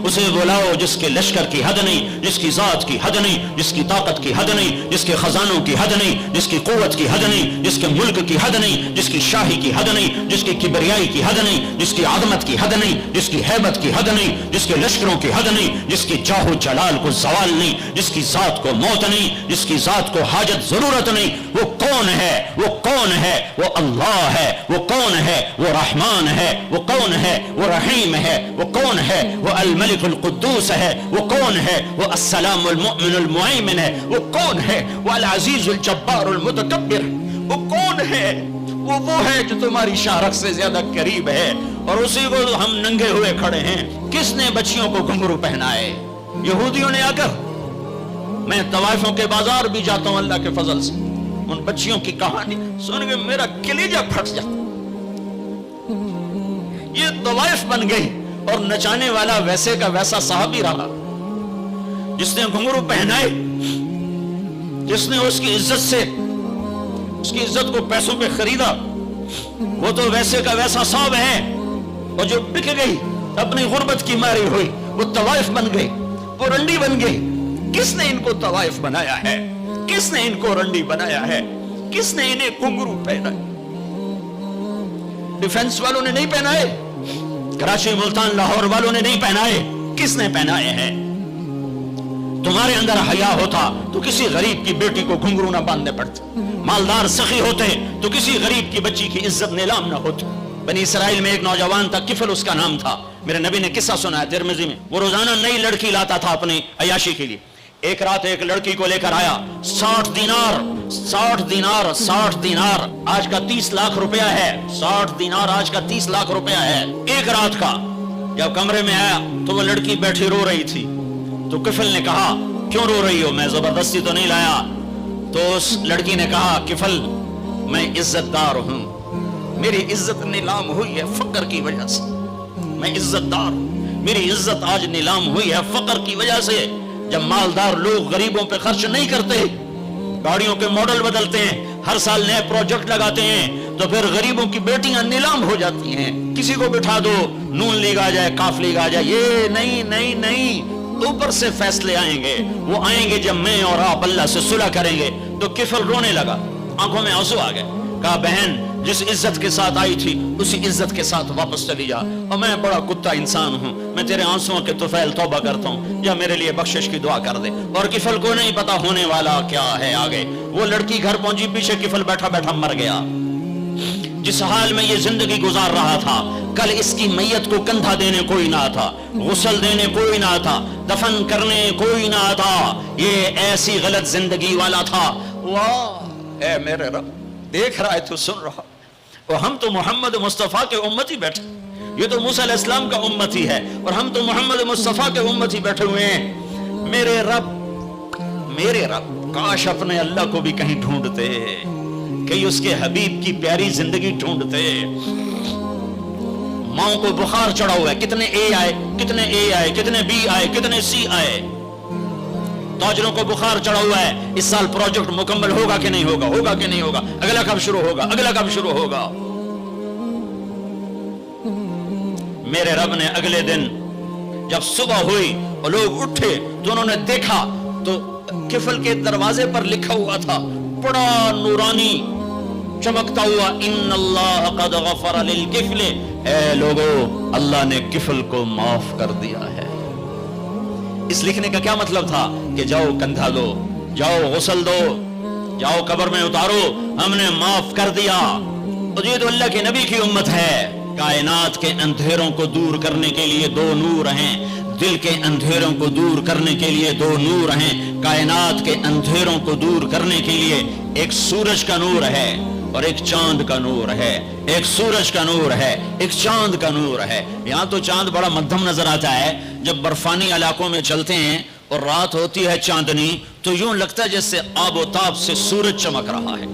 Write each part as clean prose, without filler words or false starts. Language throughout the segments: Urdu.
اسے بلاؤ جس کے لشکر کی حد نہیں، جس کی ذات کی حد نہیں، جس کی طاقت کی حد نہیں، جس کے خزانوں کی حد نہیں، جس کی قوت کی حد نہیں، جس کے ملک کی حد نہیں، جس کی شاہی کی حد نہیں، جس کی کبریائی کی حد نہیں، جس کی عظمت کی حد نہیں، جس کی ہیبت کی حد نہیں، جس کے لشکروں کی حد نہیں، جس کی جاہ و جلال کو زوال نہیں، جس کی ذات کو موت نہیں، جس کی ذات کو حاجت ضرورت نہیں۔ وہ کون ہے؟ وہ کون ہے؟ وہ اللہ ہے۔ وہ کون ہے؟ وہ رحمان ہے۔ وہ کون ہے؟ وہ رحیم ہے۔ وہ کون ہے؟ وہ الملک القدوس ہے۔ وہ کون ہے؟ وہ السلام المؤمن المؤمن ہے۔ وہ کون ہے؟ وہ العزیز الجبار المتکبر۔ وہ کون ہے؟ وہ ہے جو تمہاری شارخ سے زیادہ قریب ہے، اور اسی کو ہم ننگے ہوئے کھڑے ہیں۔ کس نے بچیوں کو گھنگرو پہنائے؟ یہودیوں نے آ کر۔ میں طوائفوں کے بازار بھی جاتا ہوں اللہ کے فضل سے، ان بچیوں کی کہانی سن کے میرا کلیجہ پھٹ جاتا۔ یہ طوائف بن گئی، اور نچانے والا ویسے کا ویسا صحابی رہا، جس نے گھنگرو پہنائے، جس نے اس کی عزت سے، اس کی عزت کو پیسوں پہ خریدا، وہ تو ویسے کا ویسا صاحب ہے۔ اور جو بک گئی اپنی غربت کی ماری ہوئی، وہ طوائف بن گئی، وہ رنڈی بن گئی۔ کس نے ان کو طوائف بنایا ہے؟ کس نے ان کو رنڈی بنایا ہے؟ کس نے انہیں گھنگرو پہنائے؟ ڈیفنس والوں نے نہیں پہنائے، کراچی ملتان لاہور والوں نے نہیں پہنائے، کس نے پہنائے ہیں؟ تمہارے اندر حیا ہوتا تو کسی غریب کی بیٹی کو گھنگرو نہ باندھنے پڑتے، مالدار سخی ہوتے تو کسی غریب کی بچی کی عزت نیلام نہ ہوتی۔ بنی اسرائیل میں ایک نوجوان تھا، کفل اس کا نام تھا، میرے نبی نے قصہ سنا ہے ترمذی میں۔ وہ روزانہ نئی لڑکی لاتا تھا اپنی عیاشی کے لیے۔ ایک رات ایک لڑکی کو لے کر آیا، 60 دینار آج کا 30 لاکھ روپیہ ہے، 60 دینار آج کا 30 لاکھ روپیہ ہے ایک رات کا۔ جب کمرے میں آیا تو وہ لڑکی بیٹھی رو رہی تھی، تو کفل نے کہا کیوں رو رہی ہو؟ میں زبردستی تو نہیں لایا۔ تو اس لڑکی نے کہا کفل میں عزت دار ہوں، میری عزت نیلام ہوئی ہے فقر کی وجہ سے، میں عزت دار ہوں، میری عزت آج نیلام ہوئی ہے فقر کی وجہ سے۔ جب مالدار لوگ غریبوں پہ خرچ نہیں کرتے، گاڑیوں کے ماڈل بدلتے ہیں، ہر سال نئے پروجیکٹ لگاتے ہیں، تو پھر غریبوں کی بیٹیاں نیلام ہو جاتی ہیں۔ کسی کو بٹھا دو، نون لیگ آ جائے، کاف لیگ آ جائے، یہ نہیں، اوپر سے فیصلے آئیں گے۔ وہ آئیں گے جب میں اور آپ اللہ سے صلح کریں گے۔ تو کفل رونے لگا، آنکھوں میں آنسو آ گئے۔ کہا بہن جس عزت کے ساتھ آئی تھی اسی عزت کے ساتھ واپس چلی جا، اور میں بڑا کتا انسان ہوں، میں تیرے آنسوؤں کے طفیل توبہ کرتا ہوں، یا میرے لیے بخشش کی دعا کر دے۔ اور کفل کو نہیں پتا ہونے والا کیا ہے آگے۔ وہ لڑکی گھر پہنچی، پیچھے کفل بیٹھا بیٹھا مر گیا۔ جس حال میں یہ زندگی گزار رہا تھا، کل اس کی میت کو کندھا دینے کوئی نہ تھا، غسل دینے کوئی نہ تھا، دفن کرنے کوئی نہ تھا۔ یہ ایسی غلط زندگی والا تھا۔ واہ اے میرے رب، دیکھ رہا ہے تو سن رہا، اور ہم تو محمد مصطفیٰ کے امتی بیٹھے، یہ تو موسیٰ علیہ السلام کا امتی ہے، اور ہم تو محمد مصطفیٰ کے امتی بیٹھے ہوئے ہیں۔ میرے رب کاش اپنے اللہ کو بھی کہیں ڈھونڈتے، کہیں اس کے حبیب کی پیاری زندگی ڈھونڈتے۔ ماؤں کو بخار چڑھا ہوا ہے، کتنے اے آئے، کتنے بی آئے، کتنے سی آئے۔ تاجروں کو بخار چڑھا ہوا ہے، اس سال پروجیکٹ مکمل ہوگا کہ نہیں ہوگا، اگلا کب شروع ہوگا۔ میرے رب نے اگلے دن جب صبح ہوئی اور لوگ اٹھے تو انہوں نے دیکھا تو کفل کے دروازے پر لکھا ہوا تھا بڑا نورانی چمکتا ہوا، ان اللہ قد غفر للکفل، اے لوگو اللہ نے کفل کو معاف کر دیا ہے۔ اس لکھنے کا کیا مطلب تھا کہ جاؤ کندھا دو، جاؤ غسل دو، جاؤ قبر میں اتارو، ہم نے معاف کر دیا۔ اور یہ تو اللہ کے نبی کی امت ہے۔ کائنات کے اندھیروں کو دور کرنے کے لیے دو نور ہیں، دل کے اندھیروں کو دور کرنے کے لیے دو نور ہیں۔ کائنات کے اندھیروں کو دور کرنے کے لیے ایک سورج کا نور ہے اور ایک چاند کا نور ہے، ایک سورج کا نور ہے، ایک چاند کا نور ہے۔ یہاں تو چاند بڑا مدھم نظر آتا ہے، جب برفانی علاقوں میں چلتے ہیں اور رات ہوتی ہے چاندنی تو یوں لگتا ہے جیسے آب و تاب سے سورج چمک رہا ہے۔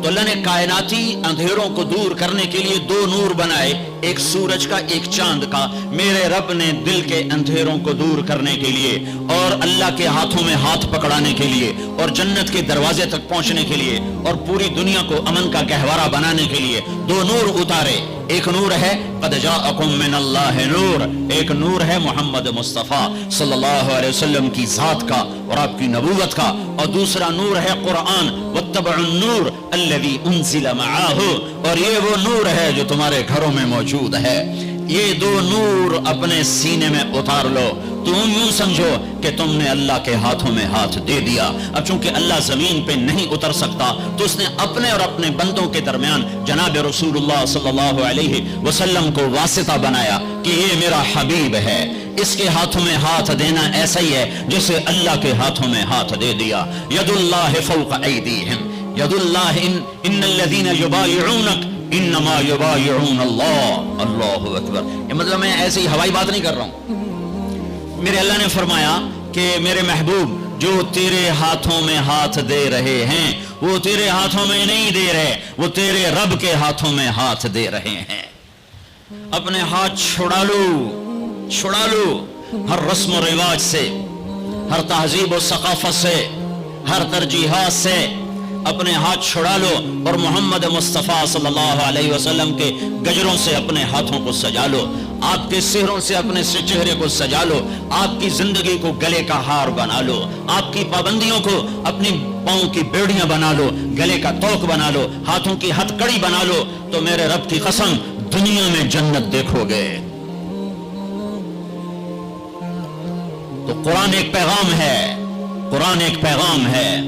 تو اللہ نے کائناتی اندھیروں کو دور کرنے کے لیے دو نور بنائے، ایک سورج کا ایک چاند کا میرے رب نے دل کے اندھیروں کو دور کرنے کے لیے اور اللہ کے ہاتھوں میں ہاتھ پکڑانے کے لیے اور جنت کے دروازے تک پہنچنے کے لیے اور پوری دنیا کو امن کا گہوارہ بنانے کے لیے دو نور اتارے. ایک نور ہے قد جاءکم من اللہ نور، ایک نور ہے محمد مصطفیٰ صلی اللہ علیہ وسلم کی ذات کا اور آپ کی نبوت کا، اور دوسرا نور ہے قرآن واتبعوا النور الذی انزل معاہ، اور یہ وہ نور ہے جو تمہارے گھروں میں موجود ہے. یہ دو نور اپنے سینے میں اتار لو. تم یوں سمجھو کہ تم نے اللہ کے ہاتھوں میں ہاتھ دے دیا. اب چونکہ اللہ زمین پہ نہیں اتر سکتا تو اس نے اپنے اور اپنے بندوں کے درمیان جناب رسول اللہ صلی اللہ علیہ وسلم کو واسطہ بنایا کہ یہ میرا حبیب ہے، اس کے ہاتھوں میں ہاتھ دینا ایسا ہی ہے جیسے اللہ کے ہاتھوں میں ہاتھ دے دیا. ید اللہ فوق ایدیہم، ید اللہ ان الذین یبایعونک انما یبایعون اللہ. اللہ اکبر. یہ مطلب میں ایسی ہوائی بات نہیں کر رہا ہوں. میرے اللہ نے فرمایا کہ میرے محبوب جو تیرے ہاتھوں میں ہاتھ دے رہے ہیں وہ تیرے ہاتھوں میں نہیں دے رہے، وہ تیرے رب کے ہاتھوں میں ہاتھ دے رہے ہیں. اپنے ہاتھ چھڑا لو، چھڑا لو ہر رسم و رواج سے، ہر تہذیب و ثقافت سے، ہر ترجیحات سے. اپنے ہاتھ چھڑا لو اور محمد مصطفیٰ صلی اللہ علیہ وسلم کے گجروں سے اپنے ہاتھوں کو سجا لو، آپ کے سہروں سے اپنے چہرے کو سجا لو، آپ کی زندگی کو گلے کا ہار بنا لو، آپ کی پابندیوں کو اپنی پاؤں کی بیڑیاں بنا لو، گلے کا توق بنا لو، ہاتھوں کی ہتھ کڑی بنا لو، تو میرے رب کی قسم دنیا میں جنت دیکھو گے. تو قرآن ایک پیغام ہے، قرآن ایک پیغام ہے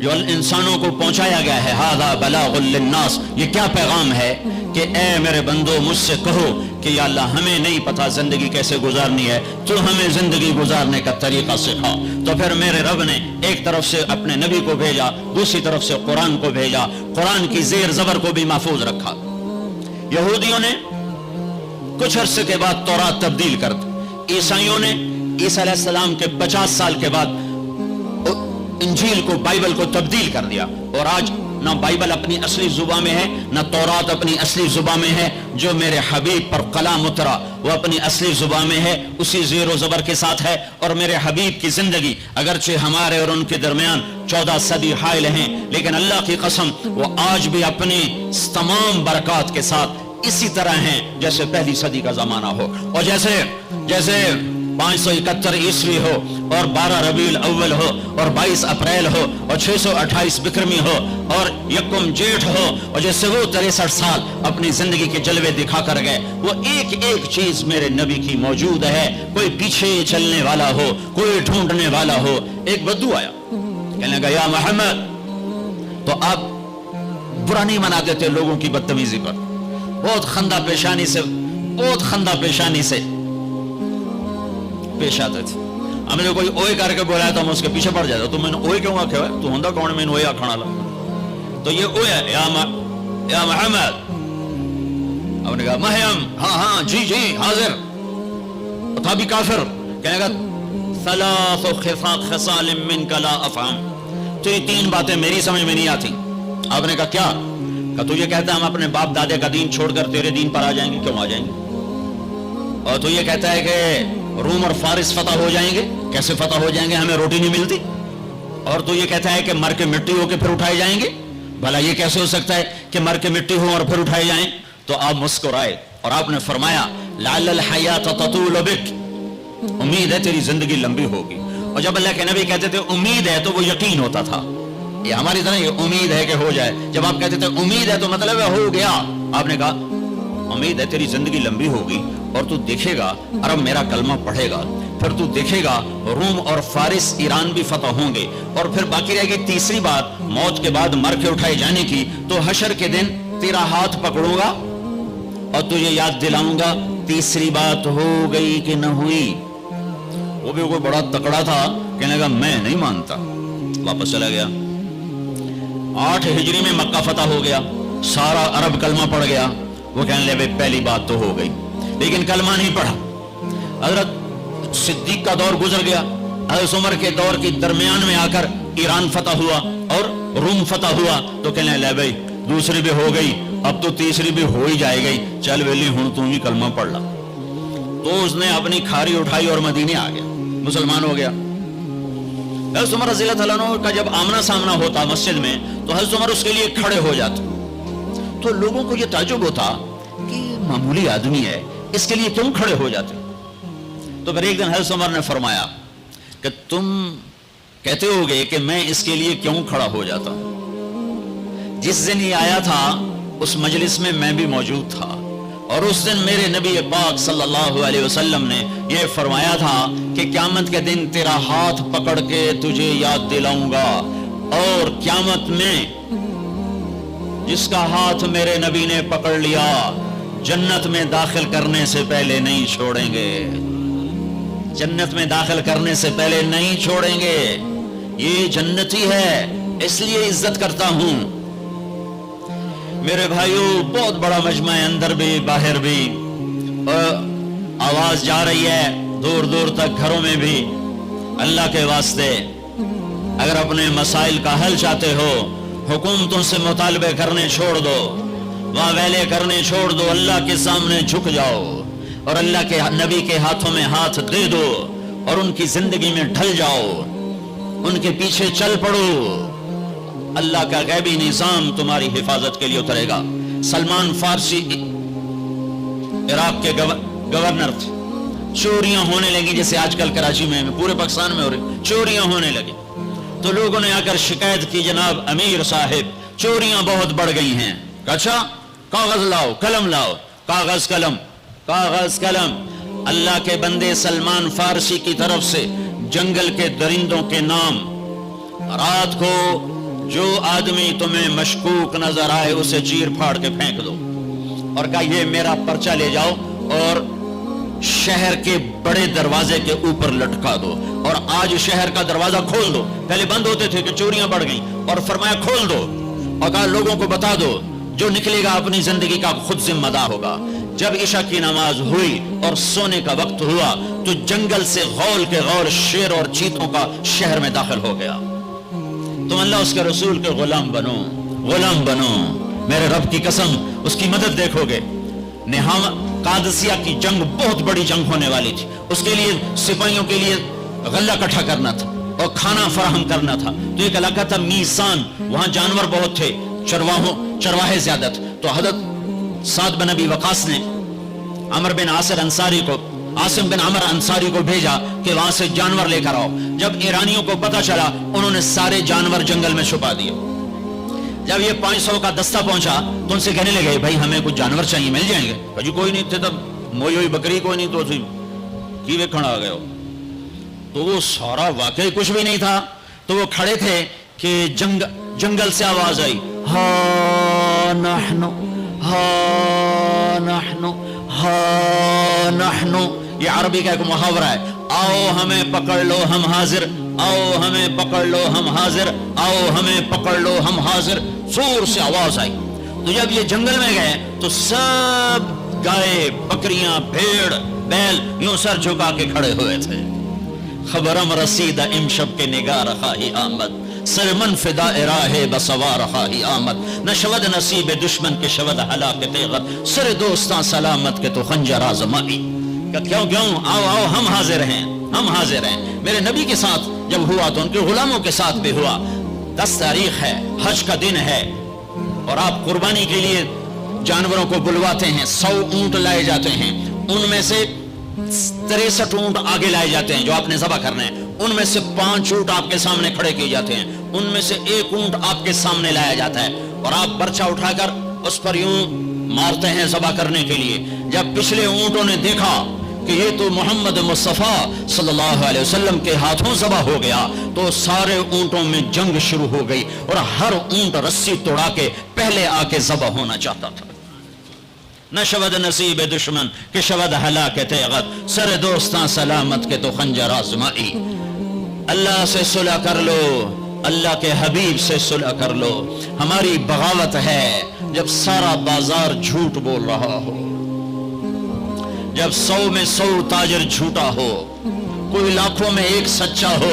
جو انسانوں کو پہنچایا گیا ہے. ھذا بلاغ للناس. یہ کیا پیغام ہے کہ اے میرے بندو مجھ سے کہو کہ یا اللہ ہمیں نہیں پتا زندگی کیسے گزارنی ہے، تو ہمیں زندگی گزارنے کا طریقہ سکھا. تو پھر میرے رب نے ایک طرف سے اپنے نبی کو بھیجا، دوسری طرف سے قرآن کو بھیجا، قرآن کی زیر زبر کو بھی محفوظ رکھا. یہودیوں نے کچھ عرصے کے بعد تورات تبدیل کر دی، عیسائیوں نے عیسیٰ علیہ السلام کے 50 سال کے بعد انجیل کو، بائبل کو تبدیل کر دیا. اور آج نہ بائبل اپنی اصلی زبان میں ہے، نہ تورات اپنی اصلی زبان میں ہے. جو میرے حبیب پر کلام اترا وہ اپنی اصلی زبان میں ہے، اسی زیر و زبر کے ساتھ ہے. اور میرے حبیب کی زندگی اگرچہ ہمارے اور ان کے درمیان 14 صدی حائل ہیں، لیکن اللہ کی قسم وہ آج بھی اپنی تمام برکات کے ساتھ اسی طرح ہیں جیسے پہلی صدی کا زمانہ ہو. اور جیسے 571 عیسوی ہو اور 12 ربیع الاول ہو اور 22 اپریل ہو اور 628 بکرمی ہو اور یکم جیٹھ ہو، اور جیسے وہ 63 سال اپنی زندگی کے جلوے دکھا کر گئے، وہ ایک ایک چیز میرے نبی کی موجود ہے. کوئی پیچھے چلنے والا ہو، کوئی ڈھونڈنے والا ہو. ایک بدو آیا کہنے لگا یا محمد. تو آپ برا نہیں مناتے تھے لوگوں کی بدتمیزی پر، بہت خندہ پیشانی سے پیش آتے تھے. ہمیں جو کوئی اوئے کر کے بولا ہے تو ہم اس کے پیچھے پڑ جاتے. تو میں نے اوئے کیوں آکھے ہوئے؟ تو ہندہ کون میں نے اوئے آکھنا لگا. تو یہ اوئے ہے یا محمد. ہم نے کہا مہیم، ہاں جی حاضر. تھا بھی کافر. کہنے گا ثلاث خصال منک لا افہم. تو یہ 3 باتیں میری سمجھ میں نہیں آتی. آپ نے کہا کیا؟ کہ تو یہ کہتا ہے ہم اپنے باپ دادے کا دین چھوڑ کر تیرے دین پر آ جائیں گے. کیوں آ جائیں گے؟ اور تو یہ کہتا ہے کہ روم اور فارس فتح ہو جائیں گے. کیسے فتح ہو جائیں گے؟ ہمیں روٹی نہیں ملتی. اور تو یہ کہتا ہے کہ مر کے مٹی ہو کے پھر اٹھائے جائیں گے. بھلا یہ کیسے ہو سکتا ہے کہ مر کے مٹی ہو اور پھر اٹھائے جائیں؟ تو آپ مسکرائے اور آپ نے فرمایا لعل الحیات تطول بک. امید ہے تیری زندگی لمبی ہوگی. اور جب اللہ کے نبی کہتے تھے امید ہے تو وہ یقین ہوتا تھا. یہ ہماری طرح یہ امید ہے کہ ہو جائے. جب آپ کہتے تھے امید ہے تو مطلب ہے ہو گیا. آپ نے کہا امید ہے تیری زندگی لمبی ہوگی اور تو دیکھے گا عرب میرا کلمہ پڑھے گا، پھر تو دیکھے گا روم اور فارس ایران بھی فتح ہوں گے. اور پھر باقی رہے گی تیسری بات موت کے بعد مر کے اٹھائے جانے کی. تو حشر کے دن تیرا ہاتھ پکڑوں گا اور تجھے یاد دلاؤں گا تیسری بات ہو گئی کہ نہ ہوئی. وہ بھی کوئی بڑا تکڑا تھا، کہنے لگا میں نہیں مانتا. واپس چلا گیا. 8 ہجری میں مکہ فتح ہو گیا، سارا عرب کلمہ پڑھ گیا. وہ کہنے لگے پہلی بات تو ہو گئی، لیکن کلمہ نہیں پڑھا. حضرت صدیق کا دور گزر گیا، حضرت عمر کے دور کے درمیان میں آ کر ایران فتح ہوا اور روم فتح ہوا. تو کہنے لگے بھائی دوسری بھی ہو گئی اب تو تیسری بھی ہو ہی جائے گی, چل ویلی ہوں تم بھی کلمہ پڑھ لا. تو اس نے اپنی کھاری اٹھائی اور مدینے آ گیا, مسلمان ہو گیا. حضرت عمر رضی اللہ تعالیٰ عنہ کا جب آمنا سامنا ہوتا مسجد میں تو حضرت عمر اس کے لیے کھڑے ہو جاتے. تو لوگوں کو یہ تعجب ہوتا کہ معمولی آدمی ہے, اس کے لیے کیوں کھڑے ہو جاتے. تو پھر ایک دن حضرت عمر نے فرمایا کہ تم کہتے ہوگے کہ میں اس کے لیے کیوں کھڑا ہو جاتا ہوں. جس دن یہ آیا تھا اس مجلس میں میں بھی موجود تھا, اور اس دن میرے نبی پاک صلی اللہ علیہ وسلم نے یہ فرمایا تھا کہ قیامت کے دن تیرا ہاتھ پکڑ کے تجھے یاد دلاؤں گا, اور قیامت میں جس کا ہاتھ میرے نبی نے پکڑ لیا جنت میں داخل کرنے سے پہلے نہیں چھوڑیں گے, جنت میں داخل کرنے سے پہلے نہیں چھوڑیں گے. یہ جنتی ہے اس لیے عزت کرتا ہوں. میرے بھائیو, بہت بڑا مجمع ہے, اندر بھی باہر بھی, آواز جا رہی ہے دور دور تک, گھروں میں بھی. اللہ کے واسطے اگر اپنے مسائل کا حل چاہتے ہو, حکومتوں سے مطالبے کرنے چھوڑ دو, وہاں ویلے کرنے چھوڑ دو, اللہ کے سامنے جھک جاؤ اور اللہ کے نبی کے ہاتھوں میں ہاتھ دے دو اور ان کی زندگی میں ڈھل جاؤ, ان کے پیچھے چل پڑو. اللہ کا غیبی نظام تمہاری حفاظت کے لیے اترے گا. سلمان فارسی عراق کے گورنر تھے. چوریاں ہونے لگی جیسے آج کل کراچی میں, پورے پاکستان میں ہو رہی, چوریاں ہونے لگی. تو لوگوں نے آ کر شکایت کی, جناب امیر صاحب چوریاں بہت بڑھ گئی ہیں. اچھا کاغذ لاؤ, قلم لاؤ, کاغذ قلم, کاغذ قلم. اللہ کے بندے سلمان فارسی کی طرف سے جنگل کے درندوں کے نام, رات کو جو آدمی تمہیں مشکوک نظر آئے اسے چیر پھاڑ کے پھینک دو, اور کہا یہ میرا پرچہ لے جاؤ اور شہر کے بڑے دروازے کے اوپر لٹکا دو, اور آج شہر کا دروازہ کھول دو. پہلے بند ہوتے تھے کہ چوریاں بڑھ گئیں, اور فرمایا کھول دو, اور کہا لوگوں کو بتا دو جو نکلے گا اپنی زندگی کا خود ذمہ دار ہوگا. جب عشاء کی نماز ہوئی اور سونے کا وقت ہوا تو جنگل سے غول کے غول شیر اور چیتوں کا شہر میں داخل ہو گیا. تم اللہ اس کے رسول کے غلام بنو, غلام بنو. میرے رب کی قسم اس کی مدد دیکھو گے. قادسیہ کی جنگ بہت بڑی جنگ ہونے والی تھی. اس کے لیے سپاہیوں کے لیے غلہ اکٹھا کرنا تھا اور کھانا فراہم کرنا تھا. تو ایک علاقہ تھا میسان, وہاں جانور بہت تھے, چرواہے زیادہ تھے. تو حضرت سعد بن ابی وقاص نے عمر بن عاصم بن عمر انصاری کو بھیجا کہ وہاں سے جانور لے کر آؤ. جب ایرانیوں کو پتا چلا انہوں نے سارے جانور جنگل میں چھپا دیے. جب یہ 500 کا دستہ پہنچا تو ان سے کہنے لگے بھائی ہمیں کچھ جانور چاہیے, مل جائیں گے؟ جی کوئی نہیں تھے تب, موئی ہوئی بکری کوئی نہیں تو کی وے کھڑا آ گئے ہو. تو وہ سارا واقعی کچھ بھی نہیں تھا. تو وہ کھڑے تھے کہ جنگل سے آواز آئی, ہا نحنو ہا نحنو ہا نحنو. یہ عربی کا ایک محاورہ ہے, آؤ ہمیں پکڑ لو ہم حاضر, آؤ ہمیں پکڑ لو ہم حاضر, آؤ ہمیں پکڑ لو ہم حاضر. زور سے آواز آئی. تو جب یہ جنگل میں گئے تو سب گائے, بکریاں, بھیڑ, بیل یوں سر جھکا کے کھڑے ہوئے تھے. خبرم رسید امشب کے نگاہ رخاہی آمد, سر من فدا راہ بسوا رخاہی آمد. نہ شود نصیب دشمن کے شود ہلاک تیغت, سر دوستاں سلامت کے تو خنجر آزمائی. کیوں آؤ آؤ ہم حاضر ہیں, ہم حاضر ہیں. میرے نبی کے ساتھ جب ہوا تو ان کے غلاموں کے ساتھ بھی ہوا. 10 تاریخ ہے, حج کا دن ہے, اور آپ قربانی کے لیے جانوروں کو بلواتے ہیں. 100 اونٹ لائے جاتے ہیں, ان میں سے 63 اونٹ آگے لائے جاتے ہیں جو آپ نے ذبح کرنا ہے. ان میں سے 5 اونٹ آپ کے سامنے کھڑے کیے جاتے ہیں, ان میں سے 1 اونٹ آپ کے سامنے لایا جاتا ہے, اور آپ برچہ اٹھا کر اس پر یوں مارتے ہیں ذبح کرنے کے لیے. جب پچھلے اونٹوں نے دیکھا کہ یہ تو محمد مصطفیٰ صلی اللہ علیہ وسلم کے ہاتھوں ذبح ہو گیا, تو سارے اونٹوں میں جنگ شروع ہو گئی, اور ہر اونٹ رسی توڑا کے پہلے آ کے ذبح ہونا چاہتا تھا. نہ شود نصیب دشمن کہ شود ہلاک تیغت, سر دوستاں سلامت کے تو خنجر آزمائی. اللہ سے صلح کر لو, اللہ کے حبیب سے صلح کر لو. ہماری بغاوت ہے جب سارا بازار جھوٹ بول رہا ہو, جب 100 میں 100 تاجر جھوٹا ہو, کوئی لاکھوں میں ایک سچا ہو,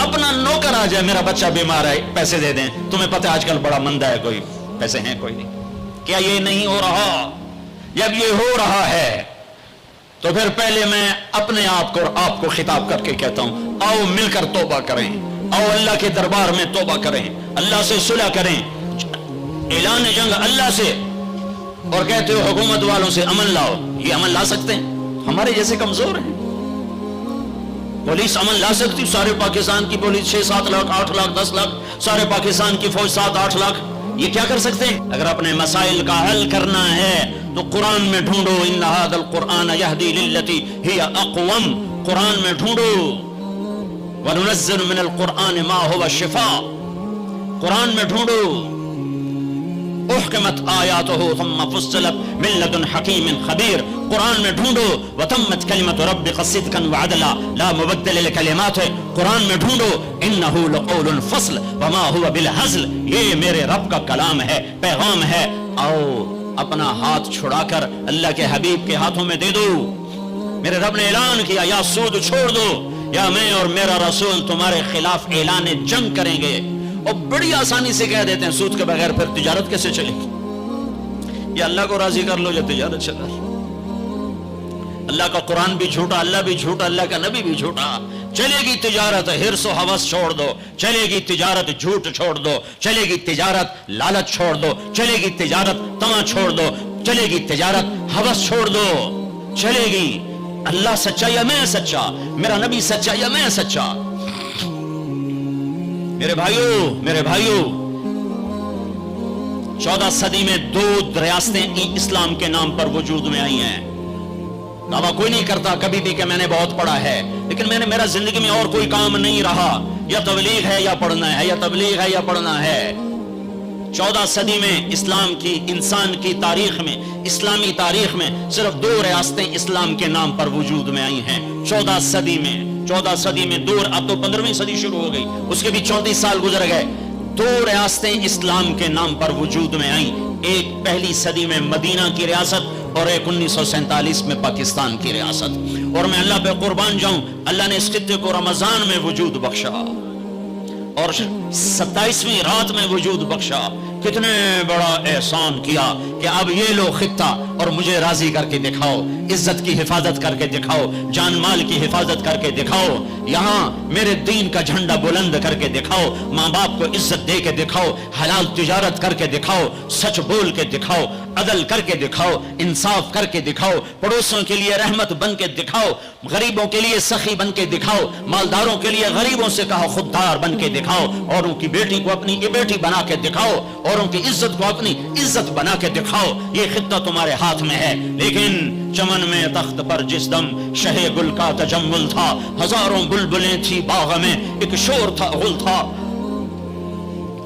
اپنا نوکر آ جائے میرا بچہ بیمار ہے پیسے دے دیں, تمہیں پتہ آج کل بڑا مندہ ہے, کوئی پیسے ہیں کوئی نہیں. کیا یہ نہیں ہو رہا؟ جب یہ ہو رہا ہے تو پھر پہلے میں اپنے آپ کو اور آپ کو خطاب کر کے کہتا ہوں, آؤ مل کر توبہ کریں, آؤ اللہ کے دربار میں توبہ کریں, اللہ سے صلح کریں, اعلان جنگ اللہ سے. اور کہتے ہو حکومت والوں سے امن لاؤ, یہ امن لا سکتے ہیں؟ ہمارے جیسے کمزور ہیں. پولیس امن لا سکتی؟ سارے پاکستان کی پولیس 6-7 لاکھ 8 لاکھ 10 لاکھ, سارے پاکستان کی فوج 7-8 لاکھ, یہ کیا کر سکتے ہیں؟ اگر اپنے مسائل کا حل کرنا ہے تو قرآن میں ڈھونڈو, ان ھذا القرآن یہدی للتی ہی اقوم, قرآن میں ڈھونڈو. وننزل من القرآن ما هو شفاء, قرآن میں ڈھونڈو. احکمت آیاتہ ثم فصلت من لدن حکیم خبیر, قرآن میں ڈھونڈو. وتمت کلمت ربک صدقا وعدلا لا مبدل لکلماتہ, قرآن میں ڈھونڈو. انہ لقول فصل وما هو بالہزل, یہ میرے رب کا کلام ہے, پیغام ہے. آؤ اپنا ہاتھ چھڑا کر اللہ کے حبیب کے ہاتھوں میں دے دو. میرے رب نے اعلان کیا, یا سود چھوڑ دو یا میں اور میرا رسول تمہارے خلاف اعلان جنگ کریں گے. اور بڑی آسانی سے کہہ دیتے ہیں سود کے بغیر پھر تجارت کیسے چلے گی؟ یا اللہ کو راضی کر لو یا تجارت چلا. اللہ کا قرآن بھی جھوٹا, اللہ بھی جھوٹا, اللہ کا نبی بھی جھوٹا. چلے گی تجارت حرص و ہوس چھوڑ دو, چلے گی تجارت جھوٹ چھوڑ دو, چلے گی تجارت لالچ چھوڑ دو, چلے گی تجارت طمع چھوڑ دو, چلے گی تجارت ہوس چھوڑ دو. چلے گی. اللہ سچا یا میں سچا, میرا نبی سچا یا میں سچا. میرے بھائیوں 14 صدی میں 2 ریاستیں اسلام کے نام پر وجود میں آئی ہیں. دعویٰ کوئی نہیں کرتا کبھی بھی کہ میں نے بہت پڑھا ہے, لیکن میرا زندگی میں اور کوئی کام نہیں رہا, یا تبلیغ ہے یا پڑھنا ہے, یا تبلیغ ہے یا پڑھنا ہے. 14 صدی میں اسلام کی, انسان کی تاریخ میں, اسلامی تاریخ میں صرف 2 ریاستیں اسلام کے نام پر وجود میں آئی ہیں 14 صدی میں. 14 صدی میں 2, اب تو 15ویں صدی شروع ہو گئی, اس کے بھی 34 سال گزر گئے. 2 ریاستیں اسلام کے نام پر وجود میں آئیں. ایک پہلی صدی میں مدینہ کی ریاست اور ایک 1947 میں پاکستان کی ریاست. اور میں اللہ پہ قربان جاؤں, اللہ نے اس خطے کو رمضان میں وجود بخشا اور 27ویں رات میں وجود بخشا. کتنے بڑا احسان کیا کہ اب یہ لو خطہ اور مجھے راضی کر کے دکھاؤ, عزت کی حفاظت کر کے دکھاؤ, جان مال کی حفاظت کر کے دکھاؤ, یہاں میرے دین کا جھنڈا بلند کر کے دکھاؤ, ماں باپ کو عزت دے کے دکھاؤ, حلال تجارت کر کے دکھاؤ, سچ بول کے دکھاؤ, عدل کر کے دکھاؤ, انصاف کر کے دکھاؤ, پڑوسوں کے لیے رحمت بن کے دکھاؤ, غریبوں کے لیے سخی بن کے دکھاؤ, مالداروں کے لیے غریبوں سے کہا خوددار بن کے دکھاؤ, اوروں کی بیٹی کو اپنی بیٹی بنا کے دکھاؤ, اوروں کی عزت کو اپنی عزت بنا کے دکھاؤ. یہ خطہ تمہارے ہاتھ میں ہے. لیکن چمن میں تخت پر جس دم شہ گل کا تجمل تھا, ہزاروں بلبلیں تھی باغ میں, ایک شور تھا غل تھا,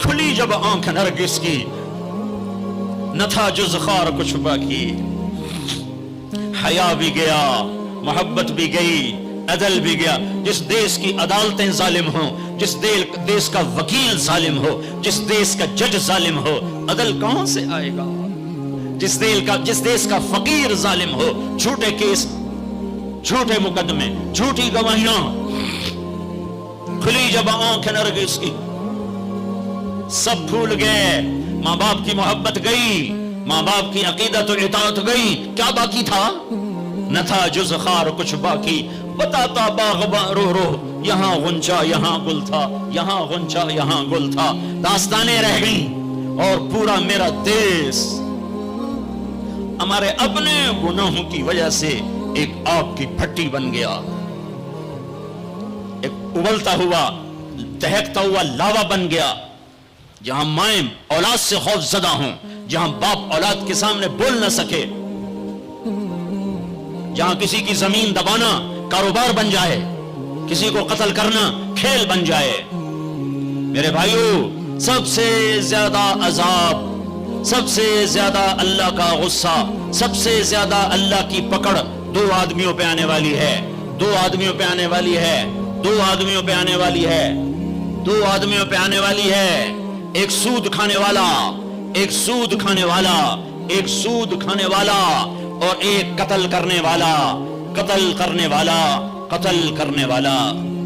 کھلی جب آنکھ نرگس کی نہ تھا جز خار کچھ باقی. حیا بھی گیا, محبت بھی گئی, عدل بھی گیا. جس دیش کی عدالتیں ظالم ہوں, جس دیش کا وکیل ظالم ہو, جس دیش کا جج ظالم ہو, عدل کہاں سے آئے گا؟ جس دیش کا فقیر ظالم ہو, جھوٹے کیس, جھوٹے مقدمے, جھوٹی گواہیاں, کھلی جب آنکھ نرگس کی, سب بھول گئے. ماں باپ کی محبت گئی, ماں باپ کی عقیدت و اطاعت گئی, کیا باقی تھا؟ نہ تھا جز خار کچھ باقی. بتاتا باغباں رو رو, یہاں غنچہ یہاں گل تھا, یہاں غنچہ یہاں گل تھا. داستانیں رہ گئیں اور پورا میرا دیش ہمارے اپنے گناہوں کی وجہ سے ایک آگ کی بھٹی بن گیا, ایک ابلتا ہوا دہکتا ہوا لاوا بن گیا. جہاں مائیں اولاد سے خوف زدہ ہوں, جہاں باپ اولاد کے سامنے بول نہ سکے, جہاں کسی کی زمین دبانا کاروبار بن جائے, کسی کو قتل کرنا کھیل بن جائے. میرے بھائیوں, سب سے زیادہ عذاب, سب سے زیادہ اللہ کا غصہ, سب سے زیادہ اللہ کی پکڑ 2 آدمیوں پہ آنے والی ہے. 2 آدمیوں پہ آنے والی ہے. 2 آدمیوں پہ آنے والی ہے. 2 آدمیوں پہ آنے والی ہے. ایک سود کھانے والا, ایک سود کھانے والا, ایک سود کھانے والا, اور ایک قتل کرنے والا, قتل کرنے والا, قتل کرنے والا.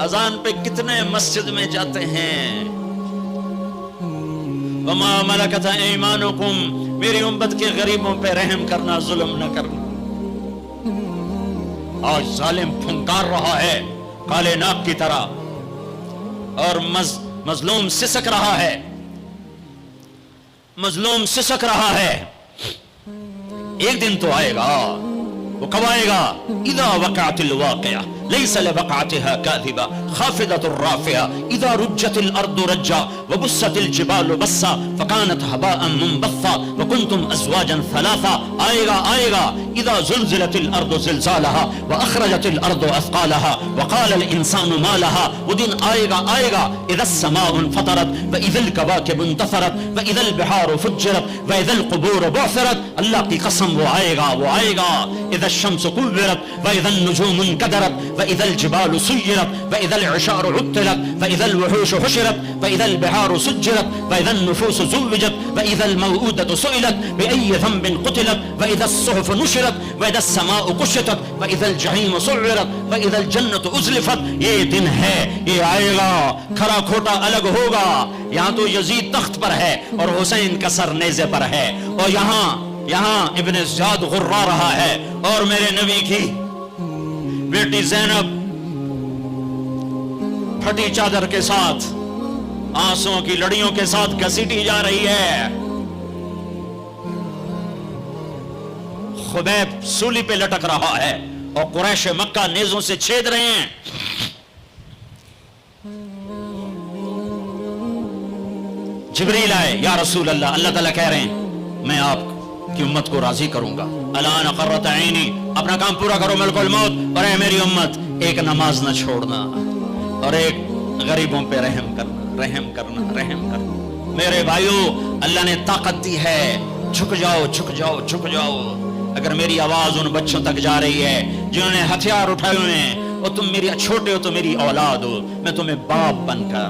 اذان پہ کتنے مسجد میں جاتے ہیں. وما ملکت ایمانکم، میری امت کے غریبوں پہ رحم کرنا، ظلم نہ کرنا. آج ظالم پھنکار رہا ہے کالے ناک کی طرح، اور مظلوم سسک رہا ہے، مظلوم سسک رہا ہے. ایک دن تو آئے گا، وہ کب آئے گا؟ اذا وقعت الواقعہ ليس لوقعتها كاذبة خافضة رافعة إذا رجت الأرض رجا وبست الجبال بسا فكانت هباء منبثا وكنتم أزواجا ثلاثا. آئے گا إذا زلزلت الأرض زلزالها وأخرجت الأرض أثقالها وقال الإنسان ما لها. ودن آئے گا إذا السماء انفطرت وإذا الكواكب انتثرت وإذا البحار فجرت وإذا القبور بعثرت. اللہ کی قسم وہ آئے گا. إذا الشمس كورت وإذا النجوم انكدرت وإذا الجبال سيرت وإذا العشار عطلت وإذا الوحوش حشرت وإذا البحار سجرت وإذا النفوس زوجت وإذا الموءودة سئلت بأي ذنب قتلت وإذا الصحف نشرت وإذا السماء كشطت وإذا الجحيم سعرت وإذا الجنة أزلفت. یہ دن ہے، یہ آئے گا، کھرا کھوٹا الگ ہوگا. یہاں تو یزید تخت پر ہے اور حسین کا سر نیزے پر ہے، اور یہاں ابن زیاد غرا رہا ہے، اور میرے نبی کی بیٹی زینب پھٹی چادر کے ساتھ، آنسوں کی لڑیوں کے ساتھ گھسیٹی جا رہی ہے. خبیب سولی پہ لٹک رہا ہے اور قریش مکہ نیزوں سے چھید رہے ہیں. جبریل آئے، یا رسول اللہ، اللہ تعالیٰ کہہ رہے ہیں میں آپ کی امت کو راضی کروں گا. الان قرۃ عینی، اپنا کام پورا کرو ملک الموت. اور اے میری امت، ایک نماز نہ چھوڑنا اور ایک غریبوں پہ رحم کرنا. میرے بھائیو، اللہ نے طاقت دی ہے، جھک جاؤ. اگر میری آواز ان بچوں تک جا رہی ہے جنہوں نے ہتھیار اٹھائے ہوئے ہیں، اور تم میری چھوٹے ہو تو میری اولاد ہو، میں تمہیں باپ بن کر،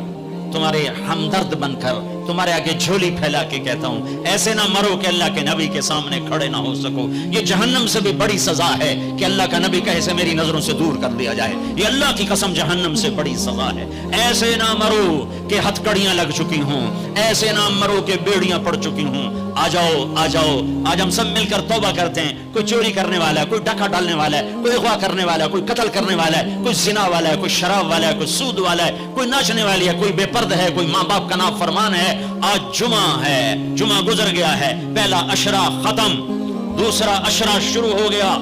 تمہارے ہمدرد بن کر، تمہارے آگے جھولی پھیلا کے کہتا ہوں، ایسے نہ مرو کہ اللہ کے نبی کے سامنے کھڑے نہ ہو سکو. یہ جہنم سے بھی بڑی سزا ہے کہ اللہ کا نبی کہے سے میری نظروں سے دور کر دیا جائے. یہ اللہ کی قسم جہنم سے بڑی سزا ہے. ایسے نہ مرو کہ ہتھکڑیاں لگ چکی ہوں، ایسے نہ مرو کہ بیڑیاں پڑ چکی ہوں. آ جاؤ آج ہم سب مل کر توبہ کرتے ہیں. کوئی چوری کرنے والا ہے، کوئی ڈاکہ ڈالنے والا ہے، کوئی اغوا کرنے والا ہے، کوئی قتل کرنے والا ہے، کوئی زنا والا ہے، کوئی شراب والا ہے، کوئی سود والا ہے، کوئی ناچنے والی ہے، کوئی بے پرد ہے، کوئی ماں باپ کا نافرمان ہے. آج جمعہ ہے، جمعہ گزر گیا ہے، پہلا عشرہ ختم، دوسرا عشرہ شروع ہو گیا.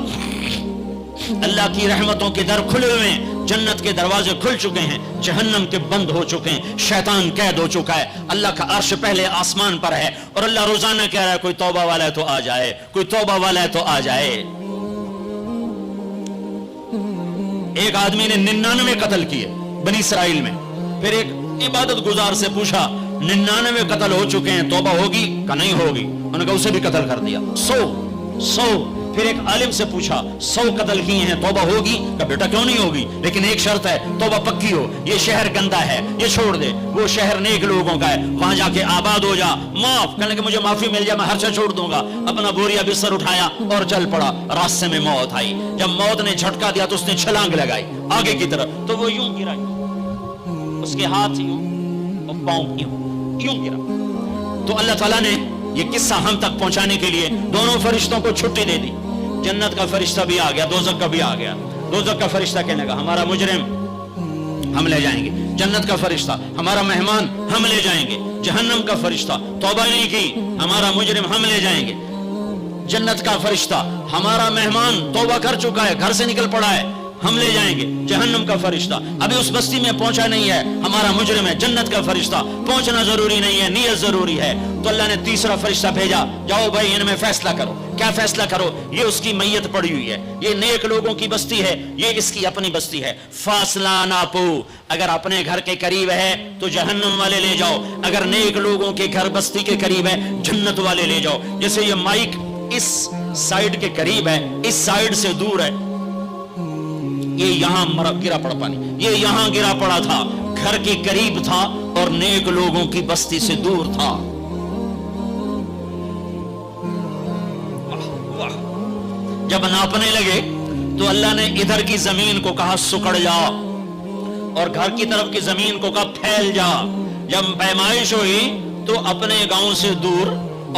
اللہ کی رحمتوں کے در کھلے ہوئے ہیں، جنت کے دروازے کھل چکے ہیں، جہنم کے بند ہو چکے ہیں، شیطان قید ہو چکا ہے. اللہ کا عرش پہلے آسمان پر ہے، اور اللہ روزانہ کہہ رہا ہے کوئی توبہ والا ہے تو آ جائے، کوئی توبہ والا ہے تو آ جائے. ایک آدمی نے 99 قتل کیے بنی اسرائیل میں. پھر ایک عبادت گزار سے پوچھا 99 قتل ہو چکے ہیں، توبہ ہوگی کہ نہیں ہوگی؟ انہوں نے کہا اسے بھی قتل کر دیا. 100. پھر ایک عالم سے پوچھا 100 قتل کیے ہیں، توبہ ہوگی؟ کہ بیٹا کیوں نہیں ہوگی، لیکن ایک شرط ہے، توبہ پکی ہو. یہ شہر گندا ہے، یہ چھوڑ دے. وہ شہر نیک لوگوں کا ہے، وہاں جا کے آباد ہو جا. معاف کہنے کہ مجھے معافی مل جائے میں ہر چیز چھوڑ دوں گا. اپنا بوریا بستر اٹھایا اور چل پڑا. راستے میں موت آئی. جب موت نے جھٹکا دیا تو اس نے چھلانگ لگائی آگے کی طرف، تو وہ یوں گرا، اس کے ہاتھ یوں اور پاؤں یوں گرا. تو اللہ تعالیٰ نے یہ قصہ ہم تک پہنچانے کے لیے دونوں فرشتوں کو چھٹی دے دی. جنت کا فرشتہ بھی آ گیا، دوزخ کا بھی آ گیا. دوزخ کا فرشتہ کہنے لگا ہمارا مجرم ہم لے جائیں گے. جنت کا فرشتہ ہمارا مہمان ہم لے جائیں گے. جہنم کا فرشتہ توبہ نہیں کی، ہمارا مجرم ہم لے جائیں گے. جنت کا فرشتہ ہمارا مہمان توبہ کر چکا ہے، گھر سے نکل پڑا ہے، ہم لے جائیں گے. جہنم کا فرشتہ ابھی اس بستی میں پہنچا نہیں ہے، ہمارا مجرم ہے. جنت کا فرشتہ پہنچنا ضروری نہیں ہے، نیت ضروری ہے. تو اللہ نے تیسرا فرشتہ بھیجا، جاؤ بھائی ان میں فیصلہ کرو. کیا فیصلہ کرو؟ یہ اس کی میت پڑی ہوئی ہے، یہ نیک لوگوں کی بستی ہے، یہ اس کی اپنی بستی ہے. فاصلہ ناپو. اگر اپنے گھر کے قریب ہے تو جہنم والے لے جاؤ، اگر نیک لوگوں کے گھر بستی کے قریب ہے جنت والے لے جاؤ. جیسے یہ مائک اس سائیڈ کے قریب ہے، اس سائیڈ سے دور ہے، یہ یہاں گرا پڑا پانی، یہ یہاں گرا پڑا تھا، گھر کے قریب تھا اور نیک لوگوں کی بستی سے دور تھا. جب ناپنے لگے تو اللہ نے ادھر کی زمین کو کہا سکڑ جا، اور گھر کی طرف کی زمین کو کہا پھیل جا. جب پیمائش ہوئی تو اپنے گاؤں سے دور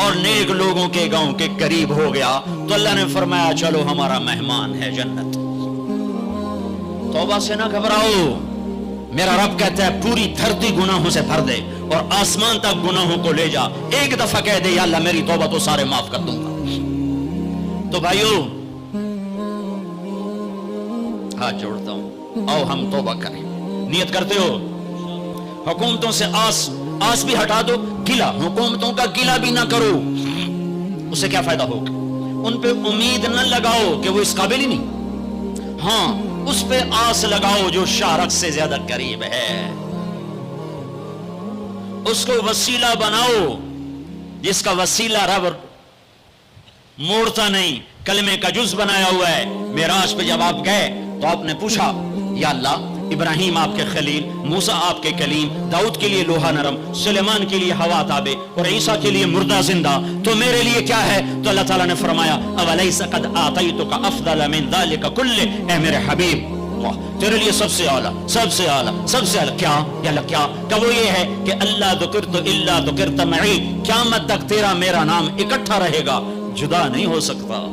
اور نیک لوگوں کے گاؤں کے قریب ہو گیا تو اللہ نے فرمایا چلو ہمارا مہمان ہے جنت. توبہ سے نہ گھبراؤ. میرا رب کہتا ہے پوری دھرتی گناہوں سے بھر دے اور آسمان تک گناہوں کو لے جا. ایک دفعہ کہہ دے یا اللہ میری توبہ تو سارے معاف کر دوں گا. تو بھائیو ہاتھ جوڑتا ہوں, آؤ ہم توبہ کریں. نیت کرتے ہو؟ حکومتوں سے آس بھی ہٹا دو, گلا حکومتوں کا گلا بھی نہ کرو. اس سے کیا فائدہ ہوگا؟ ان پہ امید نہ لگاؤ کہ وہ اس قابل ہی نہیں. ہاں اس پہ آس لگاؤ جو شارک سے زیادہ قریب ہے. اس کو وسیلہ بناؤ جس کا وسیلہ رب موڑتا نہیں, کلمے کا جز بنایا ہوا ہے. معراج پہ جب آپ گئے تو آپ نے پوچھا یا اللہ ابراہیم آپ کے خلیل, موسیٰ آپ کے کلیم, داؤد کے لیے لوہا نرم, سلیمان کے لیے ہوا تابع اور عیسیٰ کے لیے مردہ زندہ, تو میرے لیے کیا ہے؟ تو اللہ تعالیٰ نے فرمایا اولیس قد آتیتک افضل من ذلک کلہ, اے میرے حبیب تیرے لیے سب سے اعلیٰ سب سے اعلیٰ سب سے اعلیٰ کیا یا اللہ کیا کہ وہ یہ ہے کہ اللہ ذکرت الا ذکرت معی, قیامت تک تیرا میرا نام اکٹھا رہے گا, جدا نہیں ہو سکتا.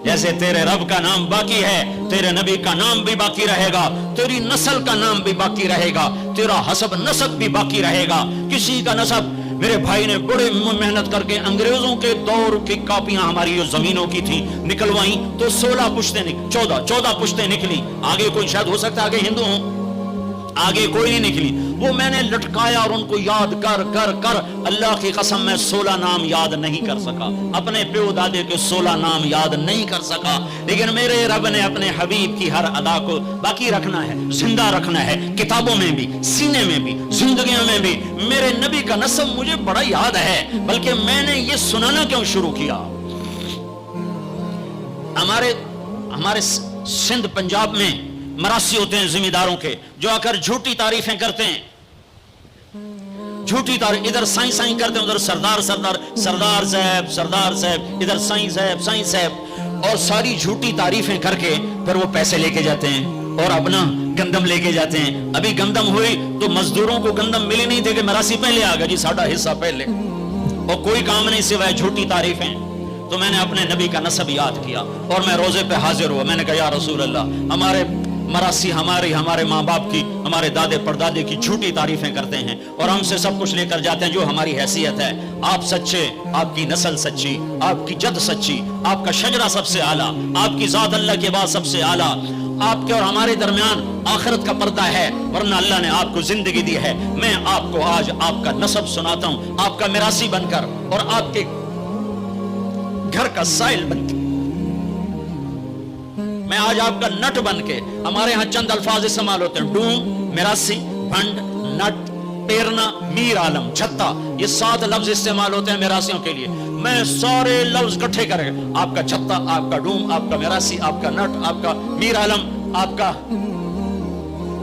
جیسے تیرے رب کا نام باقی ہے تیرے نبی کا نام بھی باقی رہے گا, تیری نسل کا نام بھی باقی رہے گا, تیرا حسب نسب بھی باقی رہے گا. کسی کا نسب, میرے بھائی نے بڑے محنت کر کے انگریزوں کے دور کی کاپیاں ہماری جو زمینوں کی تھی نکلوائیں تو 16 پشتیں 14 پشتیں نکلی. آگے کوئی شاید ہو سکتا ہے آگے ہندو ہوں, آگے کوئی نہیں نکلی. وہ میں نے لٹکایا اور ان کو یاد کر کر کر اللہ کی قسم میں 16 نام یاد نہیں کر سکا, اپنے پیو دادے کے 16 نام یاد نہیں کر سکا. لیکن میرے رب نے اپنے حبیب کی ہر ادا کو باقی رکھنا ہے, زندہ رکھنا ہے, کتابوں میں بھی, سینے میں بھی, زندگیوں میں بھی. میرے نبی کا نسب مجھے بڑا یاد ہے, بلکہ میں نے یہ سنانا کیوں شروع کیا. ہمارے سندھ پنجاب میں مراسی ہوتے ہیں زمینداروں کے, جو آ کر جھوٹی تعریفیں کرتے ہیں, جھوٹی تعریف. ادھر سائیں سائیں کرتے ہیں, ادھر سردار صاحب, ادھر سائیں صاحب, اور ساری جھوٹی تعریفیں کر کے پھر وہ پیسے لے کے جاتے ہیں اور اپنا گندم لے کے جاتے ہیں. ابھی گندم ہوئی تو مزدوروں کو گندم ملی نہیں تھے کہ مراسی پہلے آ گیا جی ساڈا حصہ پہلے, اور کوئی کام نہیں سوائے جھوٹی تعریفیں. تو میں نے اپنے نبی کا نسب یاد کیا اور میں روزے پہ حاضر ہوا. میں نے کہا یا رسول اللہ, ہمارے مراسی ہمارے ماں باپ کی, ہمارے دادے پردادے کی جھوٹی تعریفیں کرتے ہیں اور ہم سے سب کچھ لے کر جاتے ہیں جو ہماری حیثیت ہے. آپ سچے, آپ کی نسل سچی, آپ کی جد سچی, آپ کا شجرہ سب سے اعلیٰ, آپ کی ذات اللہ کے بعد سب سے اعلیٰ. آپ کے اور ہمارے درمیان آخرت کا پردہ ہے, ورنہ اللہ نے آپ کو زندگی دی ہے. میں آپ کو آج آپ کا نسب سناتا ہوں, آپ کا میراثی بن کر اور آپ کے گھر کا سائل بن کے, میں آج آپ کا نٹ بن کے. ہمارے ہاں چند الفاظ استعمال ہوتے ہیں, ڈوم, میراسی, بھنڈ, نٹ, پیرنا, میر عالم, چھتا, یہ 7 لفظ استعمال ہوتے ہیں میراسیوں کے لیے. میں سارے لفظ کٹھے کرے, آپ کا چھتا, آپ کا ڈوم, آپ کا میراسی, آپ کا نٹ, آپ کا میر عالم,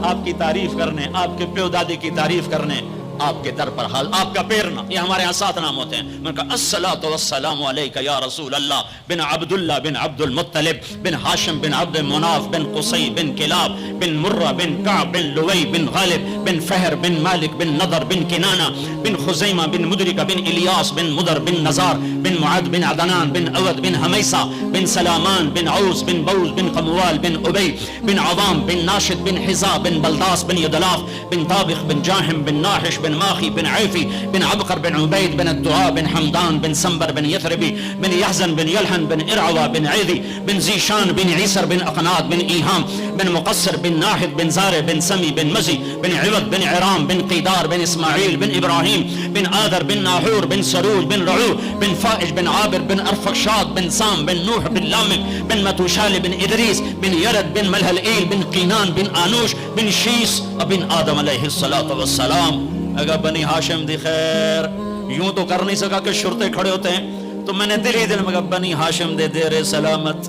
آپ کی تعریف کرنے, آپ کے پیو دادی کی تعریف کرنے, آپ کے در پر حال, آپ کا پیرنا. یہ ہمارے ہاں 7 نام ہوتے ہیں. میں نے کہا الصلاۃ والسلام علیک یا رسول اللہ بن عبداللہ بن عبد المطلب بن ہاشم بن عبد مناف بن قصی بن کلاب بن مرہ بن کعب بن لوی بن غالب بن فہر بن مالک بن نضر بن کنانہ بن خزیمہ بن مدرکہ بن الیاس بن مدر بن نزار بن معد بن عدنان بن اود بن حمیسہ بن سلامان بن عوس بن بوز بن قموال بن ابی بن عظام بن ناشد بن حزا بن بلداس بن یدلاف بن طابخ بن جاہم بن ناحش بن ماخی بن عیفی بن عبقر بن عبید بن الدعاء بن حمدان بن سنبر بن یثربی بن یحزن بن یلحن بن ارعوى بن عیدی بن زیشان بن عیسر بن اقناد بن ایہام بن مقصر بن ناحد بن زارع بن سمی بن مزی بن عوض بن عرام بن قیدار بن اسماعیل بن ابراہیم بن آدر بن ناحور بن سروج بن رعو بن فائج بن عابر بن ارفقشاد بن سام بن نوح بن لامک بن متوشال بن ادریس بن یرد بن ملہلئیل بن قینان بن آنوش بن شیس بن آدم علیہ السلام. اگر بنی ہاشم دی خیر, یوں تو کر نہیں سکا کہ شرطے کھڑے ہوتے ہیں, تو میں نے دل ہی دل میں کہا بنی ہاشم دے دیر سلامت,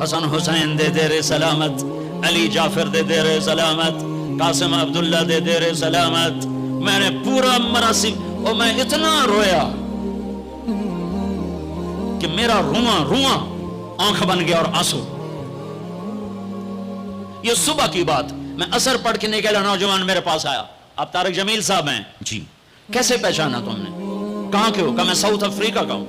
حسن حسین دے دیر سلامت, علی جعفر دے دیر سلامت, قاسم عبداللہ دے دیر سلامت. میں نے پورا مراسم, اور میں اتنا رویا کہ میرا رواں آنکھ بن گیا اور آنسو. یہ صبح کی بات, میں اثر پڑھ کے نکلا, نوجوان میرے پاس آیا, آپ طارق جمیل صاحب ہیں؟ جی. کیسے پہچانا تم نے؟ کہاں کے ہو؟ کہا میں ساؤتھ افریقہ کا ہوں.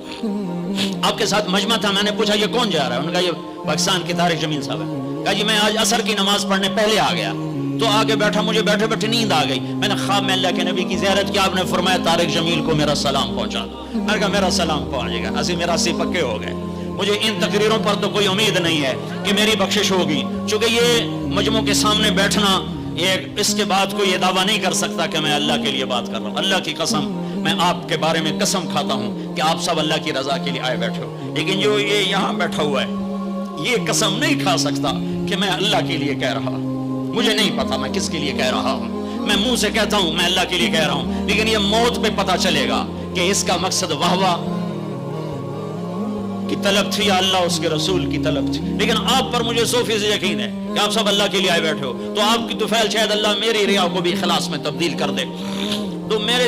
آپ کے ساتھ مجمع تھا, میں نے پوچھا یہ کون جا رہا ہے؟ انہوں نے کہا یہ پاکستان کے طارق جمیل صاحب ہے. کہا جی میں آج عصر کی نماز پڑھنے پہلے آ گیا, تو آگے بیٹھا, مجھے بیٹھے بیٹھے نیند آ گئی, میں نے خواب میں اللہ کے نبی کی زیارت کی, آپ نے فرمایا طارق جمیل کو میرا سلام پہنچا دو. میں نے کہا میرا سلام پہنچے گا, اسی میرا سی پکے ہو گئے. مجھے ان تقریروں پر تو کوئی امید نہیں ہے کہ میری بخشش ہوگی, چونکہ یہ مجموع کے سامنے بیٹھنا, اس کے بعد کوئی یہ دعویٰ نہیں کر سکتا کہ میں اللہ کے لیے بات کر رہا ہوں. اللہ کی قسم میں آپ کے بارے میں قسم کھاتا ہوں کہ آپ سب اللہ کی رضا کے لیے آئے بیٹھے ہو, لیکن جو یہ یہاں بیٹھا ہوا ہے یہ قسم نہیں کھا سکتا کہ میں اللہ کے لیے کہہ رہا ہوں. مجھے نہیں پتا میں کس کے لیے کہہ رہا ہوں, میں منہ سے کہتا ہوں میں اللہ کے لیے کہہ رہا ہوں, لیکن یہ موت پہ پتا چلے گا کہ اس کا مقصد واہ کی طلب تھی یا اللہ اس کے رسول کی طلب تھی. لیکن آپ پر مجھے 100% یقین ہے کہ آپ سب اللہ کے لیے آئے بیٹھے ہو, تو آپ کی طفیل شاید اللہ میری ریا کو بھی اخلاص میں تبدیل کر دے. تو میرے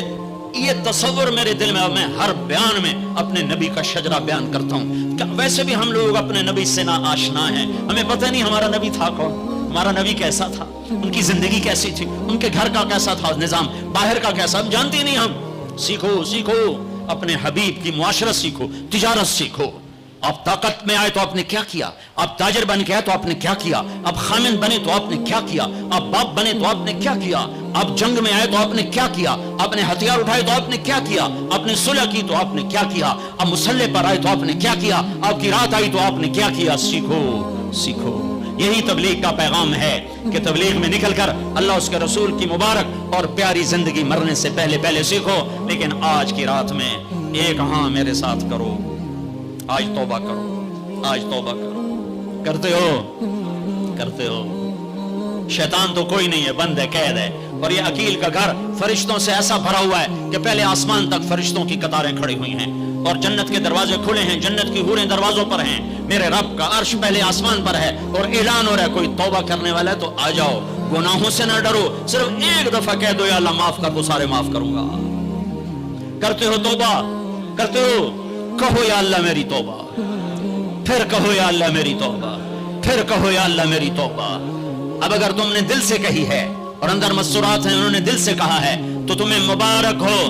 یہ تصور میرے دل میں, میں ہر بیان میں اپنے نبی کا شجرہ بیان کرتا ہوں. ویسے بھی ہم لوگ اپنے نبی سے نا آشنا ہیں, ہمیں پتہ نہیں ہمارا نبی تھا کون, ہمارا نبی کیسا تھا, ان کی زندگی کیسی تھی, ان کے گھر کا کیسا تھا نظام, باہر کا کیسا, ہم جانتے نہیں. ہم سیکھو اپنے حبیب کی معاشرت سیکھو, تجارت سیکھو. آپ طاقت میں آئے تو آپ نے کیا کیا, آپ تاجر بن کے آئے تو آپ نے کیا کیا, آپ خامن بنے تو آپ نے کیا کیا, آپ باپ بنے تو آپ نے کیا کیا, آپ جنگ میں آئے تو آپ نے کیا کیا, آپ نے ہتھیار اٹھائے تو آپ نے کیا کیا, آپ نے صلح کی تو آپ نے کیا کیا, آپ مسلح پر آئے تو آپ نے کیا کیا, آپ کی رات آئی تو آپ نے کیا کیا. سیکھو. یہی تبلیغ کا پیغام ہے کہ تبلیغ میں نکل کر اللہ اس کے رسول کی مبارک اور پیاری زندگی مرنے سے پہلے سیکھو. لیکن آج کی رات میں ایک ہاں میرے ساتھ کرو, آج توبہ کرو, آج توبہ کرو. کرتے ہو. شیطان تو کوئی نہیں ہے, بند ہے, قید ہے, اور یہ عقیل کا گھر فرشتوں سے ایسا بھرا ہوا ہے کہ پہلے آسمان تک فرشتوں کی قطاریں کھڑی ہوئی ہیں, اور جنت کے دروازے کھلے ہیں, جنت کی حوریں دروازوں پر ہیں, میرے رب کا عرش پہلے آسمان پر ہے, اور اعلان ہو رہا ہے کوئی توبہ کرنے والا ہے تو آ جاؤ, گناہوں سے نہ ڈرو, صرف ایک دفعہ کہہ دو یا اللہ معاف کر دو, سارے معاف کروں گا. کرتے ہو توبہ, کرتے ہو, کہو یا اللہ میری توبہ, پھر کہو یا اللہ میری توبہ, پھر کہو یا اللہ میری توبہ. اب اگر تم نے دل سے کہی ہے اور اندر مسرات ہیں, انہوں نے دل سے کہا ہے, تو تمہیں مبارک ہو,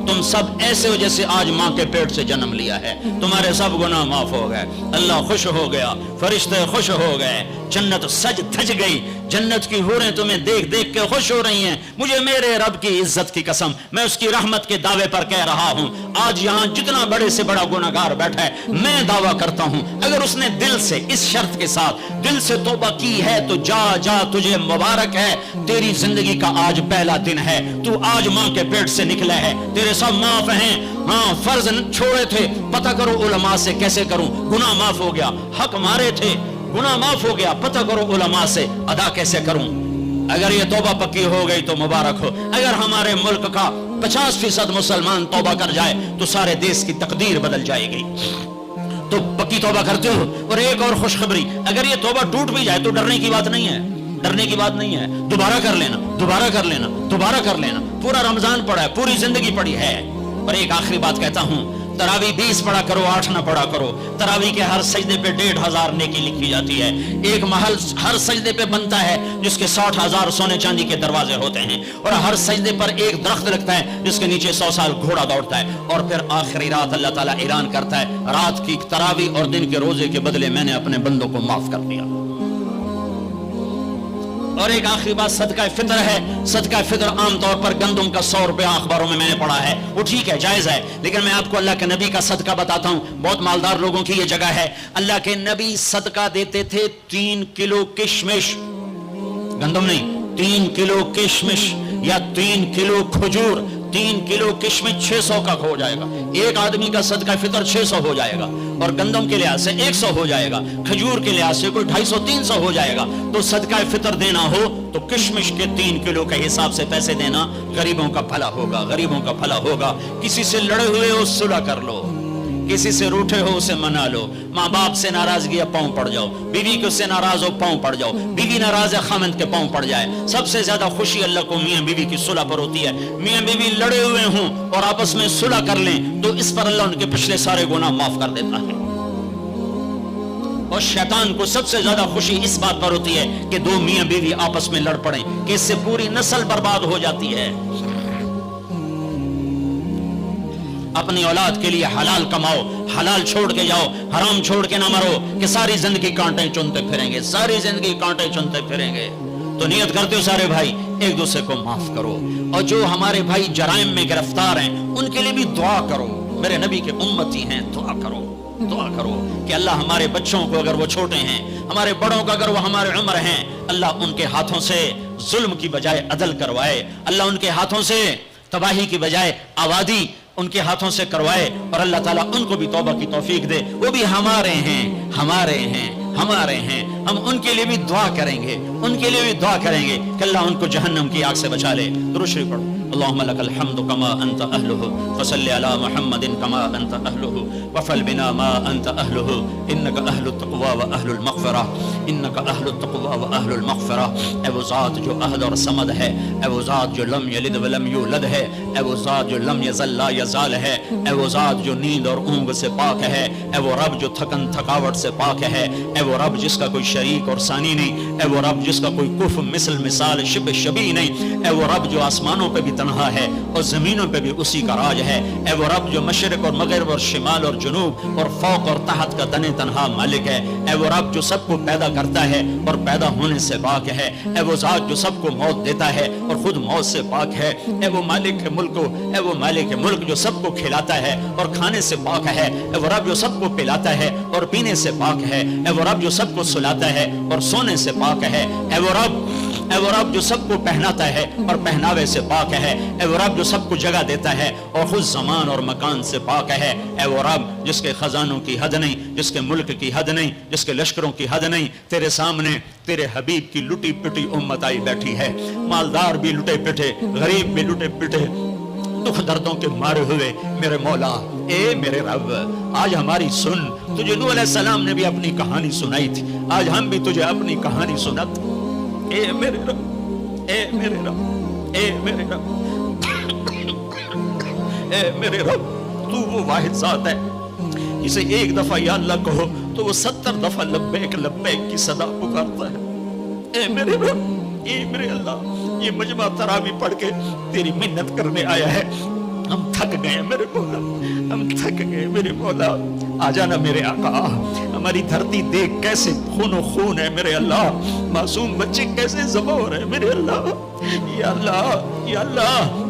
تم سب ایسے ہو جیسے آج ماں کے پیٹ سے جنم لیا ہے, تمہارے سب گناہ معاف ہو گئے, اللہ خوش ہو گیا, فرشتے خوش ہو گئے, جنت سج دھج گئی, جنت کی حوریں تمہیں دیکھ دیکھ کے خوش ہو رہی ہیں. مجھے میرے رب کی عزت کی قسم, میں اس کی رحمت کے دعوے پر کہہ رہا ہوں, آج یہاں جتنا بڑے سے بڑا گناہگار بیٹھا ہے, میں دعویٰ کرتا ہوں اگر اس نے دل سے, اس شرط کے ساتھ دل سے توبہ کی ہے تو جا تجھے مبارک ہے, تیری زندگی کا آج پہلا دن ہے, تو آج ماں کے پیٹ سے نکلا ہے, تیرے سب معاف ہیں. ہاں فرض چھوڑے تھے, پتہ کرو علماء سے کیسے کروں, گناہ معاف ہو گیا, حق مارے تھے, گناہ معاف ہو گیا, پتہ کرو علماء سے ادا کیسے کروں. اگر یہ توبہ پکی ہو گئی تو مبارک ہو. اگر ہمارے ملک کا 50% مسلمان توبہ کر جائے تو سارے دیش کی تقدیر بدل جائے گی. تو پکی توبہ کرتے ہو. اور ایک اور خوشخبری, اگر یہ توبہ ٹوٹ بھی جائے تو ڈرنے کی بات نہیں ہے, ڈرنے کی بات نہیں ہے, دوبارہ کر لینا, دوبارہ کر لینا, دوبارہ کر لینا. پورا رمضان پڑا ہے, پوری زندگی پڑی ہے. اور ایک آخری بات کہتا ہوں, تراوی 20 پڑھا کرو, 8 نہ پڑھا کرو. تراوی کے ہر سجدے پہ 1500 نیکی لکھی جاتی ہے. ایک محل ہر سجدے پہ بنتا ہے جس کے 60,000 سونے چاندی کے دروازے ہوتے ہیں, اور ہر سجدے پر ایک درخت لگتا ہے جس کے نیچے 100 سال گھوڑا دوڑتا ہے. اور پھر آخری رات اللہ تعالیٰ اعلان کرتا ہے, رات کی تراوی اور دن کے روزے کے بدلے میں نے اپنے بندوں کو معاف کر دیا. اور ایک آخری بات صدقہ فطر ہے. صدقہ فطر عام طور پر گندم کا 100 روپیہ اخباروں میں نے پڑھا ہے, وہ ٹھیک ہے, جائز ہے, لیکن میں آپ کو اللہ کے نبی کا صدقہ بتاتا ہوں. بہت مالدار لوگوں کی یہ جگہ ہے. اللہ کے نبی صدقہ دیتے تھے 3 کلو کشمش, گندم نہیں, 3 کلو کشمش یا 3 کلو کھجور. 3 کلو کشمش 600 کا ہو جائے گا, ایک آدمی کا صدقہ فطر 600 ہو جائے گا, اور گندم کے لحاظ سے 100 ہو جائے گا, کھجور کے لحاظ سے کوئی 250-300 ہو جائے گا. تو صدقہ فطر دینا ہو تو کشمش کے 3 کلو کے حساب سے پیسے دینا, غریبوں کا بھلا ہوگا, غریبوں کا بھلا ہوگا. کسی سے لڑے ہوئے ہو صلح کر لو, کسی سے روٹھے ہو اسے منا لو, ماں باپ سے ناراضگی ہے پاؤں پڑ جاؤ, بیوی کو سے ناراض ہو پاؤں پڑ جاؤ, بیوی ناراض ہے خامند کے پاؤں پڑ جائے. سب سے زیادہ خوشی اللہ کو میاں بیوی کی صلح پر ہوتی ہے. میاں بیوی لڑے ہوئے ہوں اور آپس میں صلح کر لیں تو اس پر اللہ ان کے پچھلے سارے گناہ معاف کر دیتا ہے. اور شیطان کو سب سے زیادہ خوشی اس بات پر ہوتی ہے کہ دو میاں بیوی آپس میں لڑ پڑیں، کہ اس سے پوری نسل برباد ہو جاتی ہے۔ اپنی اولاد کے لیے حلال کماؤ، حلال چھوڑ کے جاؤ، حرام چھوڑ کے نہ مرو کہ ساری زندگی کانٹے چنتے پھریں گے، ساری زندگی کانٹے چنتے پھریں گے۔ تو نیت کرتے ہو سارے بھائی ایک دوسرے کو معاف کرو، اور جو ہمارے بھائی جرائم میں گرفتار ہیں ان کے لیے بھی دعا کرو، میرے نبی کے امتی ہیں، دعا کرو، دعا کرو کہ اللہ ہمارے بچوں کو اگر وہ چھوٹے ہیں، ہمارے بڑوں کو اگر وہ ہمارے عمر ہیں، اللہ ان کے ہاتھوں سے ظلم کی بجائے عدل کروائے، اللہ ان کے ہاتھوں سے تباہی کی بجائے آبادی ان کے ہاتھوں سے کروائے، اور اللہ تعالیٰ ان کو بھی توبہ کی توفیق دے۔ وہ بھی ہمارے ہیں، ہمارے ہیں، ہمارے ہیں، ہم ان کے لیے بھی دعا کریں گے، ان کے لیے بھی دعا کریں گے کہ اللہ ان کو جہنم کی آگ سے بچا لے۔ درود شریف پڑھو۔ اللهم لك الحمد كما أنت أهله فصل على محمد كما أنت أهله وفعل بنا ما أنت أهله إنك أهل التقوى وأهل المغفرة إنك أهل التقوى وأهل المغفرة۔ اے وہ ذات جو احد اور صمد ہے، اے وہ ذات جو لم یلد ولم یولد ہے، اے وہ ذات جو لم یزل لا یزال ہے، اے وہ ذات جو نیند اور اونگ سے پاک ہے، اے وہ رب جو تھکن تھکاوٹ سے پاک ہے، اے وہ رب جس کا کوئی شریک اور ثانی نہیں، اے وہ رب جس کا کوئی کف مثل مثال شبہ شبیہ نہیں، اے وہ رب جو آسمانوں پہ بھی تنہا ہے اور زمینوں پہ بھی اسی کا راج ہے، اے وہ رب جو مشرق اور مغرب اور شمال اور جنوب اور فوق اور تحت کا تن تنہا مالک ہے، اے وہ رب جو سب کو پیدا کرتا ہے اور پیدا ہونے سے پاک ہے، اے وہ ذات جو سب کو موت دیتا ہے اور خود موت سے پاک ہے، اے وہ مالک ملک، اے وہ مالک ملک جو سب کو کھلاتا ہے اور کھانے سے پاک ہے، اے وہ رب جو سب کو پلاتا ہے اور پینے سے پاک ہے، اے وہ رب جو سب کو سلاتا ہے اور سونے سے پاک ہے، اے وہ رب جو سب کو پہناتا ہے اور پہناوے سے پاک ہے، اے وہ رب جو سب کو جگہ دیتا ہے اور خود زمان اور مکان سے پاک ہے، اے وہ رب جس کے خزانوں کی حد نہیں، جس کے ملک کی حد نہیں، جس کے لشکروں کی حد نہیں، تیرے سامنے تیرے حبیب کی لٹی پٹی امت آئی بیٹھی ہے، مالدار بھی لٹے پٹے، غریب بھی لٹے پٹے، دکھ دردوں کے مارے ہوئے، میرے مولا، اے میرے رب آج ہماری سن، تجھے نوح علیہ السلام نے بھی اپنی کہانی سنائی تھی، آج ہم بھی تجھے اپنی کہانی سناتے، اے میرے رب، اے میرے رب، اے میرے رب، اے میرے رب، تو وہ واحد ذات ہے اسے ایک دفعہ یا اللہ کہو تو وہ 70 دفعہ لبیک لبیک کی صدا پکارتا ہے۔ اے میرے رب، اے میرے اللہ، یہ مجمع تراویح پڑھ کے تیری منت کرنے آیا ہے، ہم تھک گئے میرے مولا، ہم تھک گئے میرے مولا، آ جانا میرے آقا، ہماری دھرتی دیکھ کیسے خون و خون ہے میرے اللہ، معصوم بچے کیسے ذبح ہو رہے ہیں میرے اللہ، یا اللہ، یا اللہ،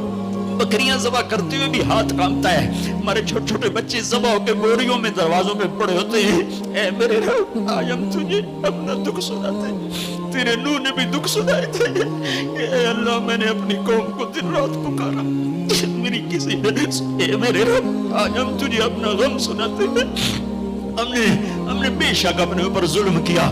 بکریاں ذبح کرتے ہوئے بھی ہاتھ کامتا ہے، ہمارے چھوٹے چھوٹے بچے ذبح ہو کے بوریوں میں دروازوں پہ پڑے ہوتے ہیں، اے میرے رب آج ہم تجھے اپنا دکھ سناتے ہیں، تیرے نوح نے بھی دکھ سنائے تھے، اے اللہ میں نے اپنی قوم کو دن رات پکارا، میری کسی نے، اے میرے رب آج ہم تجھے اپنا غم سناتے ہیں، ہم نے بے شک اپنے اوپر ظلم کیا،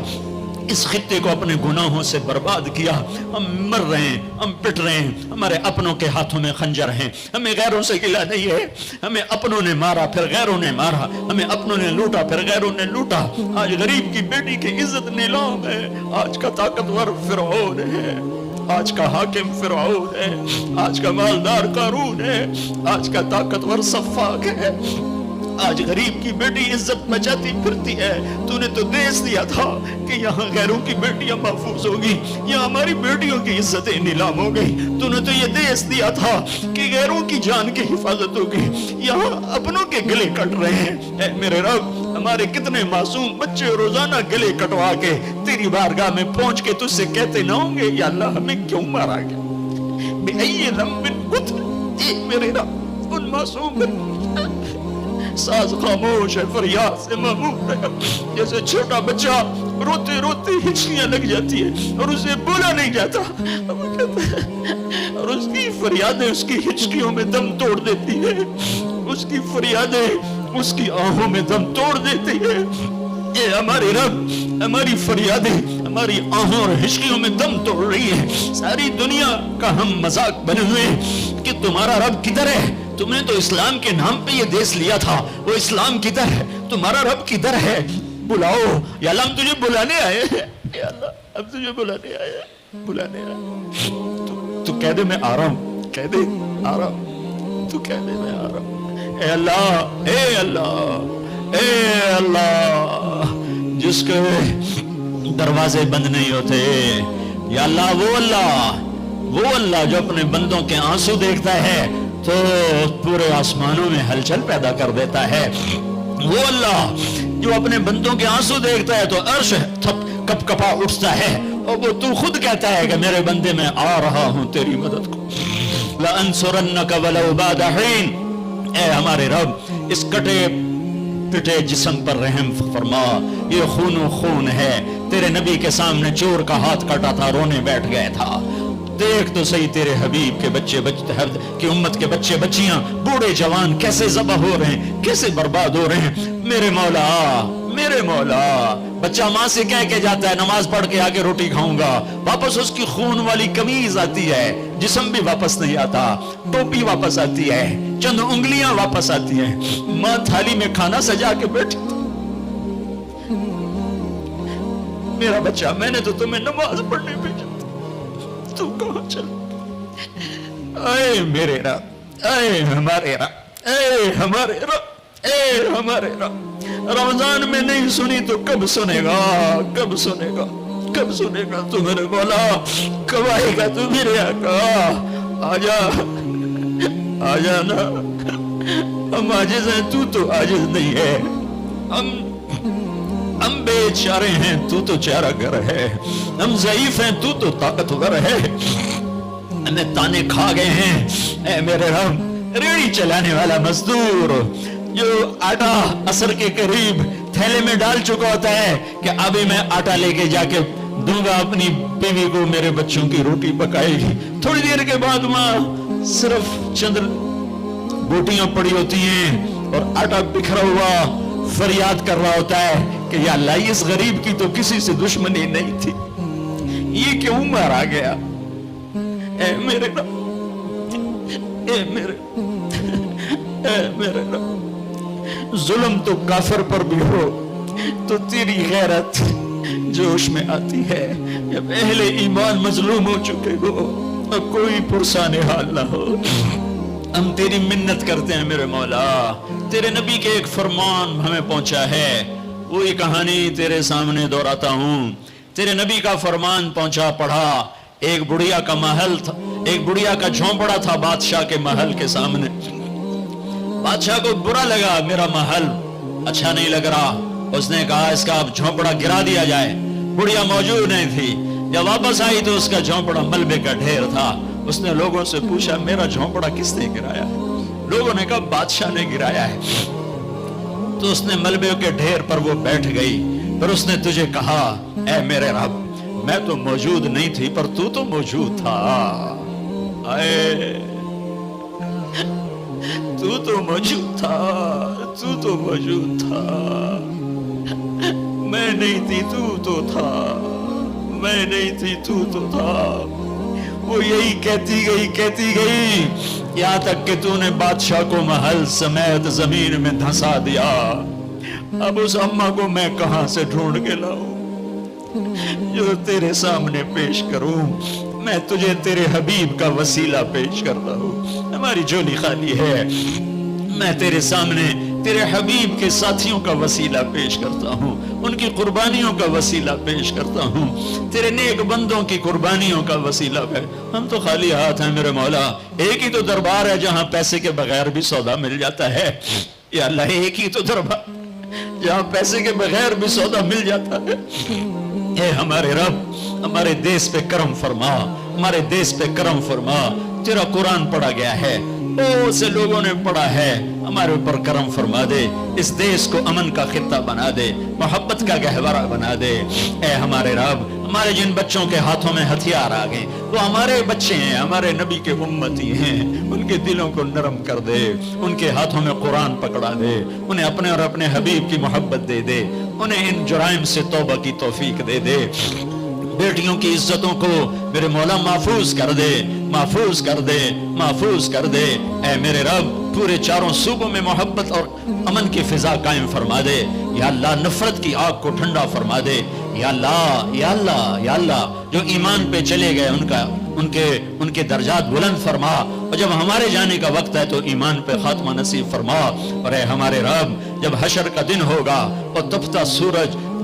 اس خطے کو اپنے گناہوں سے برباد کیا، ہم مر رہے ہیں، ہم پٹ رہے ہیں، ہمارے اپنوں کے ہاتھوں میں خنجر ہیں، ہمیں غیروں سے گلہ نہیں ہے، ہمیں اپنوں نے مارا پھر غیروں نے مارا، ہمیں اپنوں نے لوٹا پھر غیروں نے لوٹا، آج غریب کی بیٹی کی عزت نیلام ہے، آج کا طاقتور فرعون ہے، آج کا حاکم فرعون ہے، آج کا مالدار قارون ہے، آج کا طاقتور صفاق ہے، آج غریب کی بیٹی عزت بچاتی پھرتی ہے، تو نے تو دیس دیا تھا کہ یہاں غیروں کی بیٹیاں محفوظ ہوگی، یہاں ہماری بیٹیوں کی عزتیں نیلام ہو گئی، تو نے تو یہ دیس دیا تھا کہ غیروں کی جان کی حفاظت ہوگی، یہاں اپنوں کے گلے کٹ رہے ہیں، اے میرے رب ہمارے کتنے معصوم بچے روزانہ گلے کٹوا کے تیری بارگاہ میں پہنچ کے تجھ سے کہتے نہ ہوں گے یا اللہ ہمیں کیوں مارا گیا، بے ای ذنب قتل، اے میرے رب ان معصوم ساز خاموش ہے، فریاد سے ممنوع ہے، جیسے چھوٹا بچہ روتے روتے ہچکیاں لگ جاتی ہے اور اسے بولا نہیں جاتا اور اس کی فریادیں اس کی ہچکیوں میں دم توڑ دیتی ہے، اس کی فریادیں اس کی آہوں میں دم توڑ دیتی ہے، اے ہمارے رب ہماری فریادیں ہماری آہوں اور ہچکیوں میں دم توڑ رہی ہے، ساری دنیا کا ہم مذاق بنے ہوئے کہ تمہارا رب کدھر ہے، تم نے تو اسلام کے نام پہ یہ دیس لیا تھا، وہ اسلام کدھر ہے، تمہارا رب کدھر ہے، بلاؤ یا اللہ ہم تجھے بلانے آئے ہیں، یا اللہ ہم تجھے بلانے آئے ہیں، بلانے آئے ہیں، تو کہہ دے میں آ رہا ہوں، کہہ دے آ رہا ہوں، تو کہہ دے میں آ رہا ہوں، اے اللہ اے اللہ اے اللہ جس کے دروازے بند نہیں ہوتے. یا اللہ وہ اللہ جو اپنے بندوں کے آنسو دیکھتا ہے تو پورے آسمانوں میں ہلچل پیدا کر دیتا ہے. وہ اللہ جو اپنے بندوں کے آنسو دیکھتا ہے تو عرش کپ کپا اٹھتا ہے اور وہ تو خود کہتا ہے کہ میرے بندے میں آ رہا ہوں تیری مدد کو. لَأَنْصُرَنَّكَ وَلَوْ بَعْدَ حِينٍ. اے ہمارے رب اس کٹے پٹے جسم پر رحم فرما. یہ خون و خون ہے. تیرے نبی کے سامنے چور کا ہاتھ کٹا تھا, رونے بیٹھ گیا تھا. دیکھ تو صحیح تیرے حبیب کے بچے کی امت کے بچے بچیاں بوڑھے جوان کیسے ذبح ہو رہے ہیں, کیسے برباد ہو رہے ہیں. میرے مولا بچہ ماں سے کہہ کے جاتا ہے نماز پڑھ کے آگے روٹی کھاؤں گا, واپس اس کی خون والی قمیض آتی ہے, جسم بھی واپس نہیں آتا, ٹوپی واپس آتی ہے, چند انگلیاں واپس آتی ہیں. ماں تھالی میں کھانا سجا کے بیٹھی, میرا بچہ میں نے تو تمہیں نماز پڑھنے بھیجا, تو کہاں چل. اے میرے رب, اے ہمارے رب, اے ہمارے رب, اے ہمارے رب, رمضان میں نہیں سنی تو کب سنے گا, کب سنے گا, کب سنے گا. تو میرے مولا کب آئے گا تو میرے آقا, آجا آجا نا. ہم عاجز ہیں, تو عاجز نہیں ہے. ہم بے چارے ہیں, تو چارہ گر ہے. ہم ضعیف ہیں, تو طاقتور ہے. ہمیں تانے کھا گئے ہیں. اے میرے رب, ریڑھی چلانے والا مزدور جو آٹا عصر کے قریب تھیلے میں ڈال چکا ہوتا ہے کہ ابھی میں آٹا لے کے جا کے دوں گا اپنی بیوی کو, میرے بچوں کی روٹی پکائے گی. تھوڑی دیر کے بعد وہاں صرف چند بوٹیاں پڑی ہوتی ہیں اور آٹا بکھرا ہوا فریاد کر رہا ہوتا ہے کہ یا اللہ اس غریب کی تو کسی سے دشمنی نہیں تھی, یہ کیوں مارا گیا. اے میرے رب, اے میرے رب, ظلم تو کافر پر بھی ہو تو تیری غیرت جوش میں آتی ہے جب اہل ایمان مظلوم ہو چکے ہو اور کوئی پرسان حال نہ ہو. ہم تیری منت کرتے ہیں میرے مولا. تیرے نبی کے ایک فرمان ہمیں پہنچا ہے, وہی کہانی تیرے سامنے دہراتا ہوں. تیرے نبی کا فرمان پہنچا, پڑھا. ایک بڑھیا کا محل تھا, ایک بڑھیا کا جھونپڑا تھا بادشاہ کے محل کے سامنے. بادشاہ کو برا لگا, میرا محل اچھا نہیں لگ رہا. اس نے کہا اس کا اب جھونپڑا گرا دیا جائے. بڑھیا موجود نہیں تھی. جب واپس آئی تو اس کا جھونپڑا ملبے کا ڈھیر تھا. اس نے لوگوں سے پوچھا میرا جھونپڑا کس نے گرایا ہے؟ لوگوں نے کہا بادشاہ نے گرایا ہے. تو اس نے ملبے کے ڈھیر پر وہ بیٹھ گئی. پھر اس نے تجھے کہا اے میرے رب, میں تو موجود نہیں تھی پر تو موجود تھا. تو موجود تھا, تو موجود تھا. میں نہیں تھی, تو تھا. میں نہیں تھی, تو تھا. وہ یہی کہتی گئی یہاں تک کہ تو نے بادشاہ کو محل سمیت زمین میں دھنسا دیا. اب اس اماں کو میں کہاں سے ڈھونڈ کے لاؤں جو تیرے سامنے پیش کروں. میں تجھے تیرے حبیب کا وسیلہ پیش کرتا ہوں. ہماری جھولی خالی ہے, میں تیرے سامنے تیرے حبیب کے ساتھیوں کا وسیلہ پیش کرتا ہوں, ان کی قربانیوں کا وسیلہ پیش کرتا ہوں, تیرے نیک بندوں کی قربانیوں کا وسیلہ ہے. ہم تو خالی ہاتھ ہیں میرے مولا. ایک ہی تو دربار ہے جہاں پیسے کے بغیر بھی سودا مل جاتا ہے. یا اللہ, ایک ہی تو دربار جہاں پیسے کے بغیر بھی سودا مل جاتا ہے. اے ہمارے رب, ہمارے دیس پہ کرم فرما, ہمارے دیس پہ کرم فرما. تیرا قرآن پڑھا گیا ہے, بہت سے لوگوں نے پڑھا ہے, ہمارے اوپر کرم فرما دے. اس دیس کو امن کا خطہ بنا دے, محبت کا گہوارہ بنا دے. اے ہمارے رب, ہمارے جن بچوں کے ہاتھوں میں ہتھیار آ گئے وہ ہمارے بچے ہیں, ہمارے نبی کے امتی ہیں. ان کے دلوں کو نرم کر دے, ان کے ہاتھوں میں قرآن پکڑا دے, انہیں اپنے اور اپنے حبیب کی محبت دے دے, انہیں ان جرائم سے توبہ کی توفیق دے دے. بیٹیوں کی عزتوں کو میرے مولا محفوظ کر دے, محفوظ کر دے, محفوظ کر دے. اے میرے رب, پورے چاروں صوبوں میں محبت اور امن کی فضا قائم فرما دے. یا اللہ, نفرت کی آگ کو ٹھنڈا فرما دے. یا اللہ, یا اللہ, یا اللہ, جو ایمان پہ چلے گئے ان کے درجات بلند فرما, اور جب ہمارے جانے کا وقت ہے تو ایمان پہ خاتمہ نصیب فرما. اور اے ہمارے رب, جب حشر کا دن ہوگا اور تپتا سورج